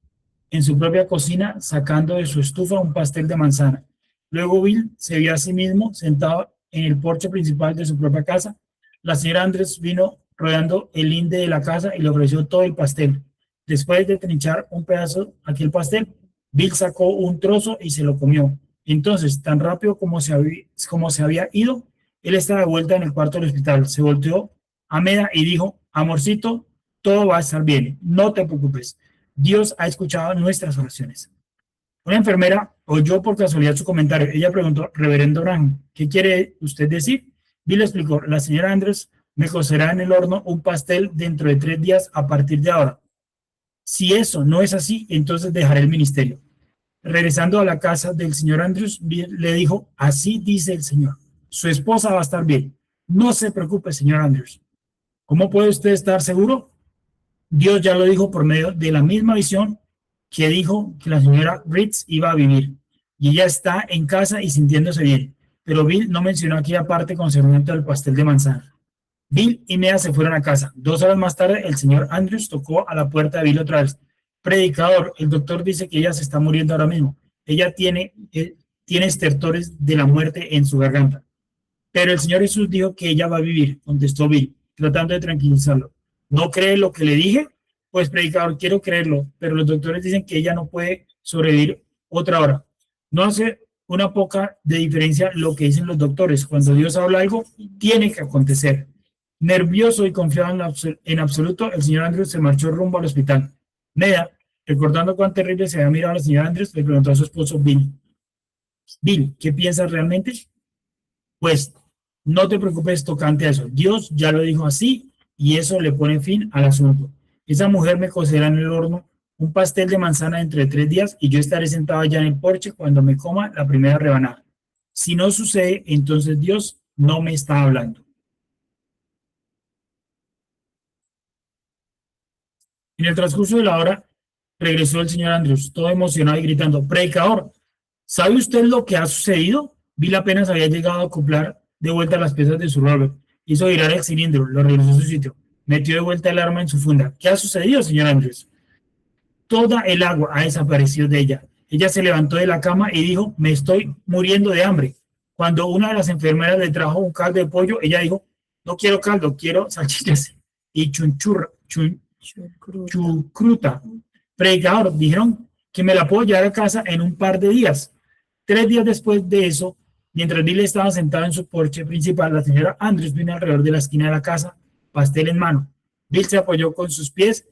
en su propia cocina sacando de su estufa un pastel de manzana. Luego Bill se vio a sí mismo sentado en el porche principal de su propia casa. La señora Andrews vino rodeando el linde de la casa y le ofreció todo el pastel. Después de trinchar un pedazo de aquel pastel, Bill sacó un trozo y se lo comió. Entonces, tan rápido como se había ido, él estaba de vuelta en el cuarto del hospital. Se volteó a Meda y dijo: amorcito, todo va a estar bien, no te preocupes. Dios ha escuchado nuestras oraciones. Una enfermera oyó por casualidad su comentario. Ella preguntó: reverendo Branham, ¿qué quiere usted decir? Bill explicó: la señora Andrews me cocerá en el horno un pastel dentro de 3 días a partir de ahora. Si eso no es así, entonces dejaré el ministerio. Regresando a la casa del señor Andrews, Bill le dijo: así dice el Señor, su esposa va a estar bien. No se preocupe, señor Andrews. ¿Cómo puede usted estar seguro? Dios ya lo dijo por medio de la misma visión que dijo que la señora Ritz iba a vivir. Y ella está en casa y sintiéndose bien. Pero Bill no mencionó aquella parte concerniente al pastel de manzana. Bill y Mea se fueron a casa. 2 horas más tarde, el señor Andrews tocó a la puerta de Bill otra vez. Predicador, el doctor dice que ella se está muriendo ahora mismo. Ella tiene estertores de la muerte en su garganta. Pero el Señor Jesús dijo que ella va a vivir, contestó Bill, tratando de tranquilizarlo. ¿No cree lo que le dije? Pues, predicador, quiero creerlo, pero los doctores dicen que ella no puede sobrevivir otra hora. No hace una poca de diferencia lo que dicen los doctores. Cuando Dios habla algo, tiene que acontecer. Nervioso y confiado en absoluto, el señor Andrews se marchó rumbo al hospital. Neda, recordando cuán terrible se había mirado a la señora Andrews, le preguntó a su esposo Bill: Bill, ¿qué piensas realmente? Pues no te preocupes tocante a eso. Dios ya lo dijo así y eso le pone fin al asunto. Esa mujer me cocerá en el horno un pastel de manzana dentro de 3 días y yo estaré sentado allá en el porche cuando me coma la primera rebanada. Si no sucede, entonces Dios no me está hablando. En el transcurso de la hora, regresó el señor Andrews, todo emocionado y gritando, predicador, ¿sabe usted lo que ha sucedido? Bill apenas había llegado a acoplar de vuelta las piezas de su revólver. Hizo girar el cilindro, lo regresó a su sitio. Metió de vuelta el arma en su funda. ¿Qué ha sucedido, señor Andrews? Toda el agua ha desaparecido de ella. Ella se levantó de la cama y dijo, me estoy muriendo de hambre. Cuando una de las enfermeras le trajo un caldo de pollo, ella dijo, no quiero caldo, quiero salchichas y chucruta. Predicador, dijeron que me la puedo llevar a casa en un par de días. 3 días después de eso, mientras Bill estaba sentado en su porche principal, la señora Andrews vino alrededor de la esquina de la casa, pastel en mano. Bill se apoyó con sus pies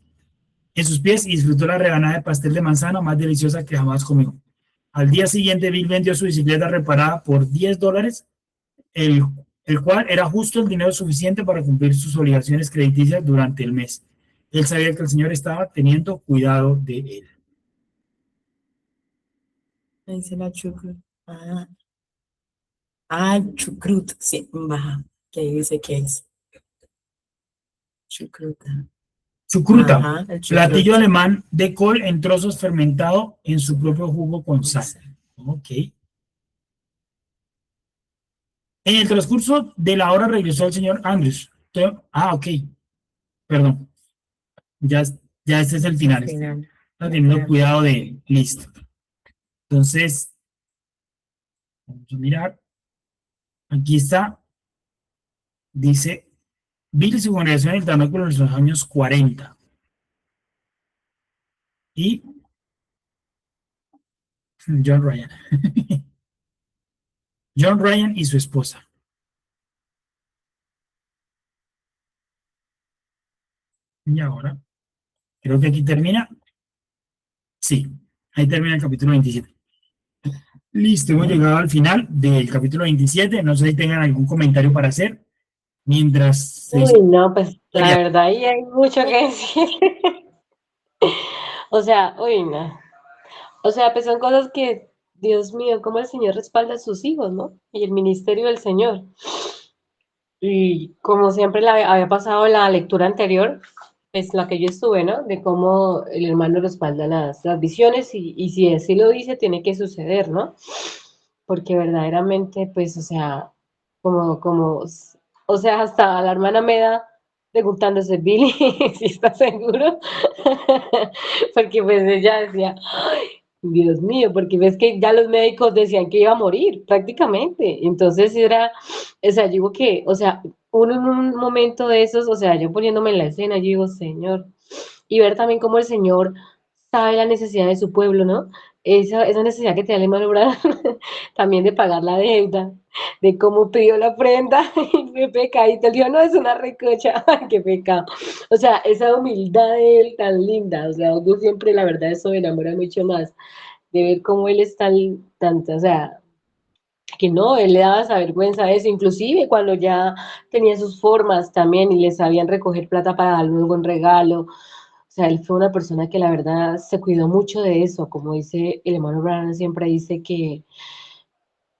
en sus pies y disfrutó la rebanada de pastel de manzana más deliciosa que jamás comió. Al día siguiente, Bill vendió su bicicleta reparada por $10, el, el cual era justo el dinero suficiente para cumplir sus obligaciones crediticias durante el mes. Él sabía que el Señor estaba teniendo cuidado de él. Ahí dice la chucrut. Chucrut, sí, baja, que ahí dice que es. Chucruta. Chucruta, Ajá, el chucrut. platillo alemán de col en trozos fermentado en su propio jugo con sal. Ok. En el transcurso de la hora regresó el señor Andrews. Ok. Perdón. Ya este es el final. Está teniendo cuidado de... Listo. Entonces, vamos a mirar. Aquí está. Dice, Bill y su congregación en el tabernáculo en los años 40. Y John Ryan. John Ryan y su esposa. Y ahora, creo que aquí termina. Sí, ahí termina el capítulo 27. Listo, hemos llegado al final del capítulo 27. No sé si tengan algún comentario para hacer. Mientras... Uy, no, pues la verdad ahí hay mucho que decir. O sea, uy, no. O sea, pues son cosas que, Dios mío, cómo el Señor respalda a sus hijos, ¿no? Y el ministerio del Señor. Y como siempre había pasado la lectura anterior, pues la que yo estuve, ¿no? De cómo el hermano respalda las visiones y si así lo dice, tiene que suceder, ¿no? Porque verdaderamente, pues, o sea, o sea, hasta la hermana Meda preguntándose, Billy, si está seguro, porque pues ella decía, ay, Dios mío, porque ves que ya los médicos decían que iba a morir prácticamente, entonces era, o sea, yo digo que, o sea, uno en un momento de esos, o sea, yo poniéndome en la escena, yo digo, Señor, y ver también cómo el Señor sabe la necesidad de su pueblo, ¿no? Esa necesidad que tiene el hermano Abraham, también de pagar la deuda, de cómo pidió la prenda, y fue pecadito, él dijo, no, es una recocha, ay, qué pecado. O sea, esa humildad de él tan linda, o sea, yo siempre, la verdad, eso me enamora mucho más, de ver cómo él es tan, tanto, o sea, que no, él le daba esa vergüenza a eso, inclusive cuando ya tenía sus formas también y les sabían recoger plata para darle un buen regalo, o sea, él fue una persona que la verdad se cuidó mucho de eso, como dice el hermano Brown, siempre dice que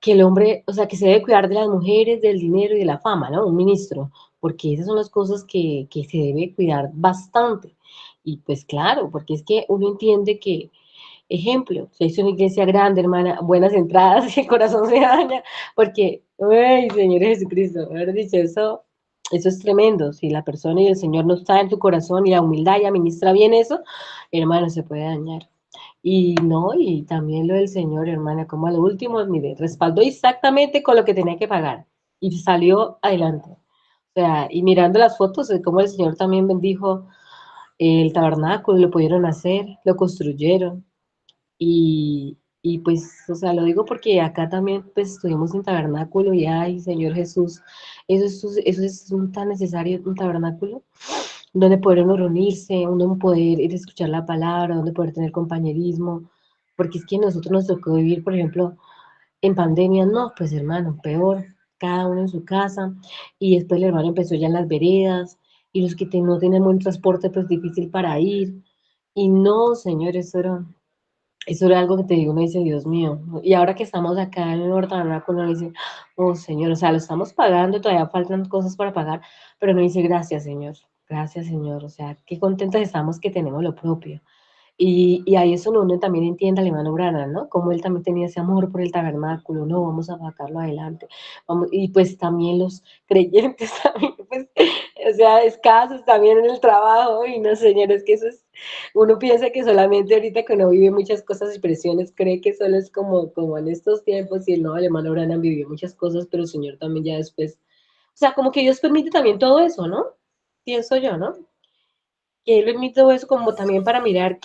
el hombre, o sea, que se debe cuidar de las mujeres, del dinero y de la fama, ¿no? Un ministro, porque esas son las cosas que se debe cuidar bastante. Y pues claro, porque es que uno entiende que, ejemplo, si es una iglesia grande, hermana, buenas entradas y el corazón se daña, porque, ay, Señor Jesucristo, haber dicho eso es tremendo. Si la persona y el Señor no está en tu corazón y la humildad y administra bien eso, hermano, se puede dañar. Y no, y también lo del Señor, hermana, como a lo último, mire, respaldó exactamente con lo que tenía que pagar y salió adelante. O sea, y mirando las fotos de cómo el Señor también bendijo el tabernáculo, lo pudieron hacer, lo construyeron. Y pues, o sea, lo digo porque acá también pues estuvimos en tabernáculo y ay, Señor Jesús, eso es tan necesario, un tabernáculo, donde poder uno reunirse, donde poder ir a escuchar la palabra, donde poder tener compañerismo, porque es que a nosotros nos tocó vivir, por ejemplo, en pandemia, no, pues hermano, peor, cada uno en su casa, y después el hermano empezó ya en las veredas, y los que no tienen buen transporte, pues difícil para ir, y no, Señor, eso era algo que te digo, uno dice, Dios mío, y ahora que estamos acá en el tabernáculo, uno dice, oh Señor, o sea, lo estamos pagando, todavía faltan cosas para pagar, pero no dice, gracias Señor, Gracias, Señor. O sea, qué contentos estamos que tenemos lo propio. Y ahí eso uno también entiende al hermano Branham, ¿no? Como él también tenía ese amor por el tabernáculo, no, vamos a sacarlo adelante. Vamos, y pues también los creyentes también, pues, o sea, escasos también en el trabajo, y no, señores, que eso es, uno piensa que solamente ahorita que uno vive muchas cosas y presiones, cree que solo es como en estos tiempos, y no, el hermano Branham vivió muchas cosas, pero el Señor también ya después, o sea, como que Dios permite también todo eso, ¿no? Pienso yo, ¿no? Que él permite todo eso como también para mirar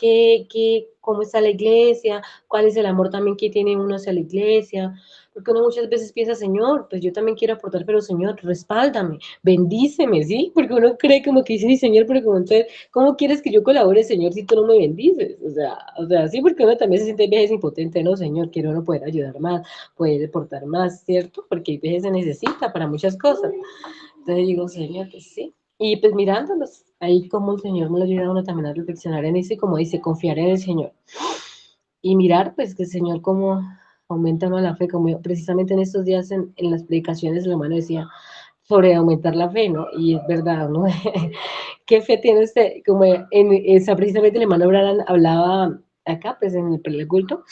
cómo está la iglesia, cuál es el amor también que tiene uno hacia la iglesia, porque uno muchas veces piensa, Señor, pues yo también quiero aportar, pero Señor, respáldame, bendíceme, ¿sí? Porque uno cree como que dice, sí, Señor, pero como entonces, ¿cómo quieres que yo colabore, Señor, si tú no me bendices? O sea, sí, porque uno también se siente a veces impotente, no, Señor, quiero uno poder ayudar más, poder aportar más, ¿cierto? Porque a veces se necesita para muchas cosas. Entonces digo, Señor, pues sí. Y pues mirándolos, ahí como el Señor me lo ayuda a uno también a reflexionar en eso y como dice, confiar en el Señor. Y mirar pues que el Señor como aumenta uno la fe, como precisamente en estos días en las predicaciones la mano decía sobre aumentar la fe, ¿no? Y es verdad, ¿no? ¿Qué fe tiene usted? Como en esa precisamente el hermano Abraham hablaba acá, pues en el culto,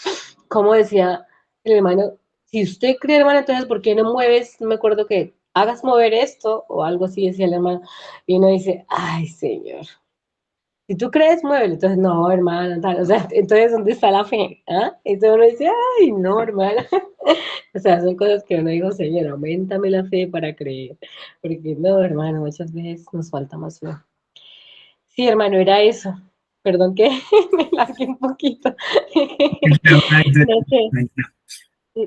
como decía el hermano, si usted cree, hermano, entonces, ¿por qué no mueves? No me acuerdo que hagas mover esto o algo así, decía el hermano. Y uno dice, ay, Señor, si tú crees, muévelo. Entonces, no, hermano, tal. O sea, entonces, ¿dónde está la fe? ¿Ah? Entonces uno dice, ay, no, hermano. O sea, son cosas que uno dijo, Señor, aumentame la fe para creer. Porque no, hermano, muchas veces nos falta más fe. Sí, hermano, era eso. Perdón que me largué un poquito. No sé,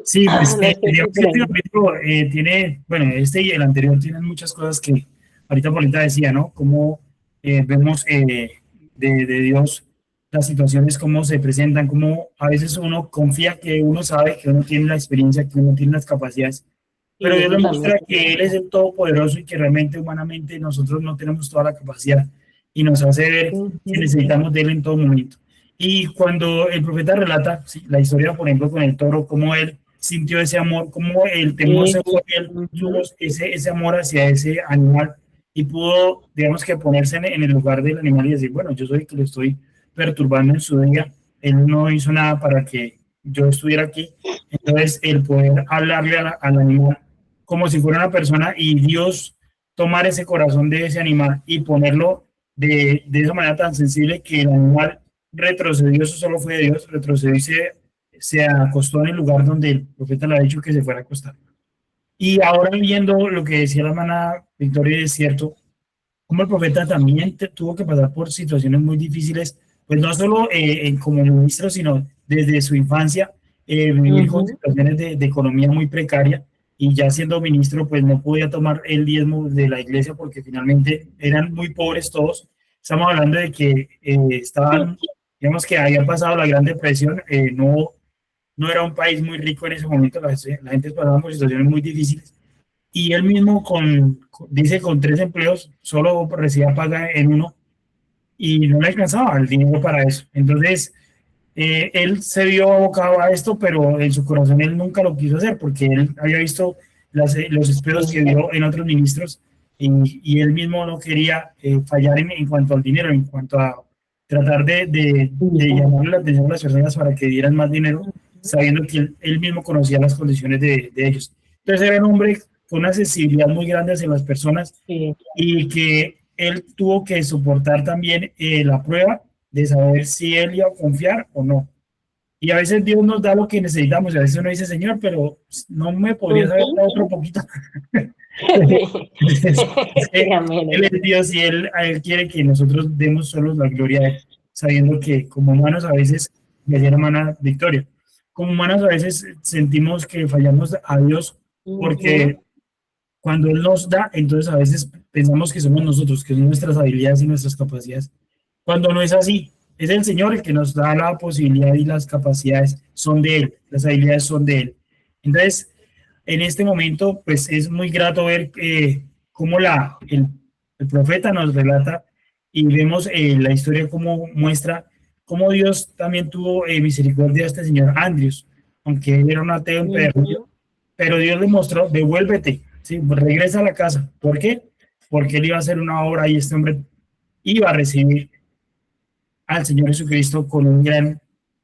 Sí, pues no sé digamos si que por este ahí. capítulo tiene, bueno, este y el anterior tienen muchas cosas que ahorita Polita decía, ¿no? Cómo vemos de Dios las situaciones, cómo se presentan, cómo a veces uno confía que uno sabe, que uno tiene la experiencia, que uno tiene las capacidades, pero Y Dios eso también. demuestra que Él es el Todopoderoso y que realmente humanamente nosotros no tenemos toda la capacidad y nos hace ver que Ujú, necesitamos de Él en todo momento. Y cuando el profeta relata sí, la historia, por ejemplo, con el toro, cómo él sintió ese amor, cómo el temor se fue, eso, él tuvo ujú. ese amor hacia ese animal y pudo, digamos que ponerse en el lugar del animal y decir, bueno, yo soy el que lo estoy perturbando en su día, él no hizo nada para que yo estuviera aquí. Entonces, el poder hablarle al animal como si fuera una persona y Dios tomar ese corazón de ese animal y ponerlo de esa manera tan sensible que el animal retrocedió, eso solo fue de Dios, retrocedió y se acostó en el lugar donde el profeta le ha dicho que se fuera a acostar. Y ahora viendo lo que decía la hermana Victoria, es cierto, como el profeta también tuvo que pasar por situaciones muy difíciles, pues no solo como ministro, sino desde su infancia, vivir con Ujú. situaciones de economía muy precaria y ya siendo ministro, pues no podía tomar el diezmo de la iglesia porque finalmente eran muy pobres todos. Estamos hablando de que estaban, digamos que había pasado la Gran Depresión, no era un país muy rico en ese momento, la gente pasaba por situaciones muy difíciles y él mismo dice con 3 empleos solo recibía paga en uno y no le alcanzaba el dinero para eso. Entonces, él se vio abocado a esto, pero en su corazón él nunca lo quiso hacer porque él había visto los esperos que Sí, vio en otros ministros y él mismo no quería fallar en cuanto al dinero, en cuanto a tratar de sí. llamar la atención a las personas para que dieran más dinero, sabiendo que él mismo conocía las condiciones de ellos. Entonces era un hombre con una sensibilidad muy grande hacia las personas Sí. y que él tuvo que soportar también la prueba de saber si él iba a confiar o no. Y a veces Dios nos da lo que necesitamos, y a veces uno dice, Señor, pero no me podrías haber Ujú. dado otro poquito. Sí. Es Sí, que amén, Él es hermano. Dios y él quiere que nosotros demos solo la gloria a Él, sabiendo que como humanos a veces, me decía la hermana Victoria, como humanos a veces sentimos que fallamos a Dios Ujú. porque cuando Él nos da, entonces a veces pensamos que somos nosotros, que son nuestras habilidades y nuestras capacidades. Cuando no es así, es el Señor el que nos da la posibilidad y las capacidades son de Él, las habilidades son de Él. Entonces, en este momento, pues es muy grato ver cómo el profeta nos relata y vemos la historia como muestra cómo Dios también tuvo misericordia de este señor Andrews, aunque él era un ateo empedernido, Ujú. pero Dios le mostró, devuélvete, ¿sí? Regresa a la casa. ¿Por qué? porque él iba a hacer una obra y este hombre iba a recibir al Señor Jesucristo con un gran,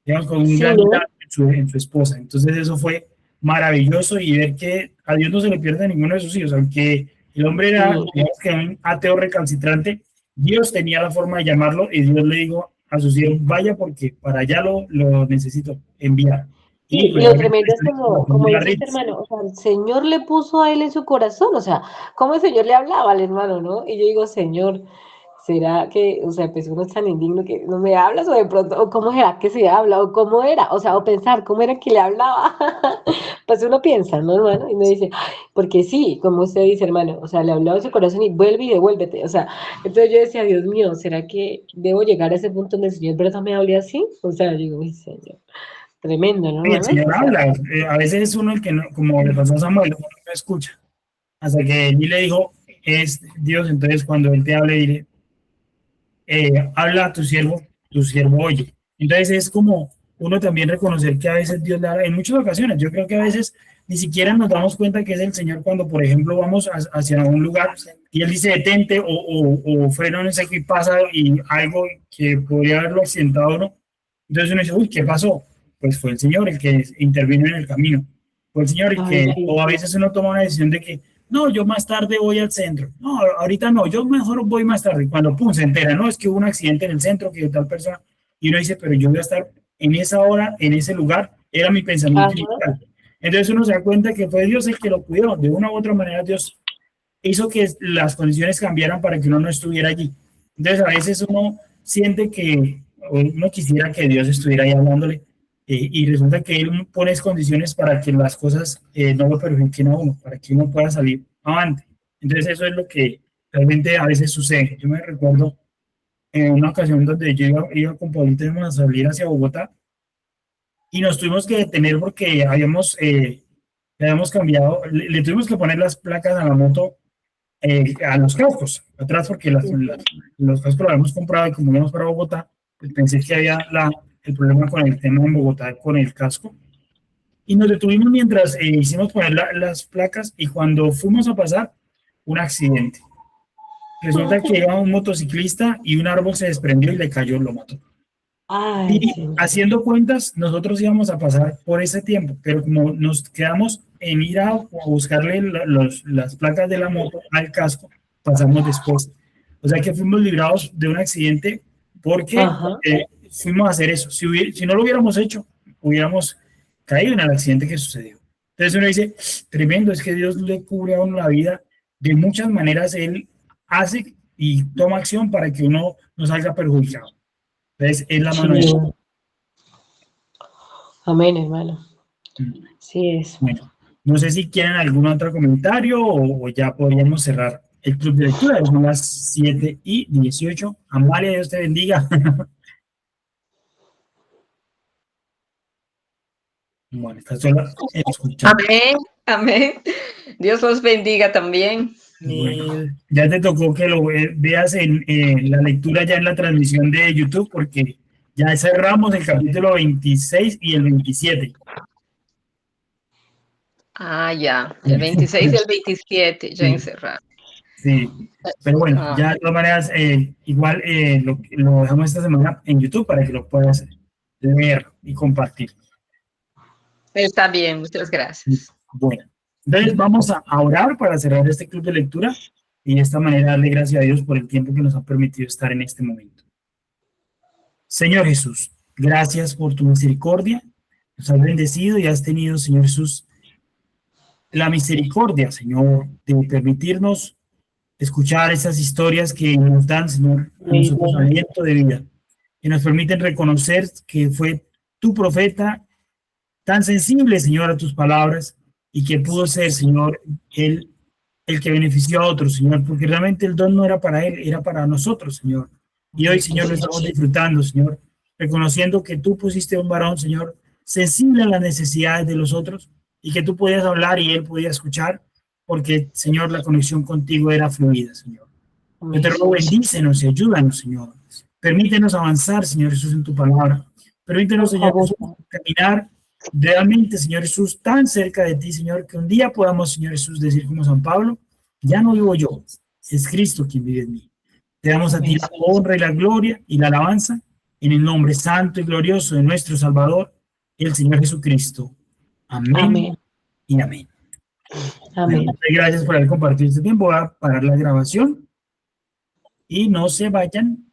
digamos, con un Sí, gran ¿no? milagro en su esposa. Entonces eso fue maravilloso y ver que a Dios no se le pierde ninguno de sus hijos, aunque el hombre era, Sí. digamos, que un ateo recalcitrante, Dios tenía la forma de llamarlo y Dios le dijo a sus hijos, vaya porque para allá lo necesito enviar. Y Sí, pues y lo obviamente tremendo es como de la dice red. este hermano, o sea, el Señor le puso a él en su corazón, o sea, cómo el Señor le hablaba al hermano, ¿no? Y yo digo, Señor, ¿será que, o sea, pues uno es tan indigno que no me hablas o de pronto, o cómo será que se habla, o cómo era, o sea, o pensar cómo era que le hablaba? Pues uno piensa, ¿no, hermano? Y uno dice, "Ay", porque sí, como usted dice, hermano, o sea, le hablaba en su corazón y vuelve y devuélvete, o sea, entonces yo decía, Dios mío, ¿será que debo llegar a ese punto donde el Señor, verdad, me hable así? O sea, yo digo, uy, Señor. Tremendo, ¿no, Y el hermano? O Señor sea, habla, a veces es uno el que, no, como le pasó a Samuel, uno no escucha, hasta que él le dijo, es Dios, entonces cuando él te hable, dile, habla a tu siervo oye. Entonces es como uno también reconocer que a veces Dios le habla, en muchas ocasiones, yo creo que a veces ni siquiera nos damos cuenta que es el Señor cuando, por ejemplo, vamos hacia un lugar y Él dice detente o freno en seco y pasa y algo que podría haberlo accidentado a uno. Entonces uno dice, uy, ¿qué pasó? Pues fue el Señor el que intervino en el camino. Fue el Señor el ay, que, sí. o a veces uno toma una decisión de que no, yo más tarde voy al centro. No, ahorita no, yo mejor voy más tarde. Cuando pum, se entera, no, es que hubo un accidente en el centro, que tal persona. Y uno dice, pero yo voy a estar en esa hora, en ese lugar. Era mi pensamiento Ajá. inicial. Entonces uno se da cuenta que fue Dios el que lo cuidó. De una u otra manera, Dios hizo que las condiciones cambiaran para que uno no estuviera allí. Entonces a veces uno siente que, o uno quisiera que Dios estuviera ahí hablándole, y resulta que Él pone condiciones para que las cosas no lo perjudiquen a uno, para que uno pueda salir avante. Entonces eso es lo que realmente a veces sucede. Yo me recuerdo en una ocasión donde yo iba con Paulita a salir hacia Bogotá y nos tuvimos que detener porque habíamos cambiado, le tuvimos que poner las placas a la moto, a los cascos atrás, porque los cascos los habíamos comprado y como íbamos para Bogotá, pues pensé que había el problema con el tema en Bogotá con el casco. Y nos detuvimos mientras hicimos poner las placas y cuando fuimos a pasar, un accidente. Resulta que iba un motociclista y un árbol se desprendió y le cayó, lo mató. Ay, Y Señor. haciendo cuentas, nosotros íbamos a pasar por ese tiempo, pero como nos quedamos en ir a buscarle las placas de la moto al casco, pasamos después. O sea que fuimos librados de un accidente porque Ajá. fuimos a hacer eso. Si no lo hubiéramos hecho, hubiéramos caído en el accidente que sucedió. Entonces uno dice, tremendo, es que Dios le cubre a uno la vida de muchas maneras. Él hace y toma acción para que uno no salga perjudicado. Entonces es la Sí. mano de Dios. Amén, hermano. Sí es. Bueno, no sé si quieren algún otro comentario o ya podríamos cerrar el club de lectura. Son las 7:18. Amalia, Dios te bendiga. Bueno, estás sola escuchando. Amén, amén. Dios los bendiga también. Bueno, ya te tocó que lo veas en la lectura ya en la transmisión de YouTube porque ya cerramos el capítulo 26 y el 27. Ah, ya, el 26 y el 27 ya Sí. encerrado. Sí, pero bueno, Ah, ya de todas maneras, igual lo dejamos esta semana en YouTube para que lo puedas leer y compartir. está bien, muchas gracias. Bueno, entonces vamos a orar para cerrar este club de lectura y de esta manera darle gracias a Dios por el tiempo que nos ha permitido estar en este momento. Señor Jesús, gracias por tu misericordia. Nos has bendecido y has tenido, Señor Jesús, la misericordia, Señor, de permitirnos escuchar esas historias que nos dan, Señor, a nosotros aliento de vida, que nos permiten reconocer que fue tu profeta tan sensible, Señor, a tus palabras y que pudo ser, Señor, el que benefició a otros, Señor, porque realmente el don no era para él, era para nosotros, Señor. Y hoy, Señor, lo estamos disfrutando, Señor, reconociendo que tú pusiste a un varón, Señor, sensible a las necesidades de los otros y que tú podías hablar y él podía escuchar, porque, Señor, la conexión contigo era fluida, Señor. Yo te ruego, bendícenos y ayúdanos, Señor. Permítenos avanzar, Señor Jesús, en tu palabra. Permítenos, Señor Jesús, caminar realmente, Señor Jesús, tan cerca de ti, Señor, que un día podamos, Señor Jesús, decir como San Pablo, ya no vivo yo, es Cristo quien vive en mí. Te damos a ti Amén, la Señor. honra y la gloria y la alabanza en el nombre santo y glorioso de nuestro Salvador, el Señor Jesucristo. Amén, Amén. y amén. Amén. Bueno, muchas gracias por haber compartido este tiempo. Voy a parar la grabación y no se vayan.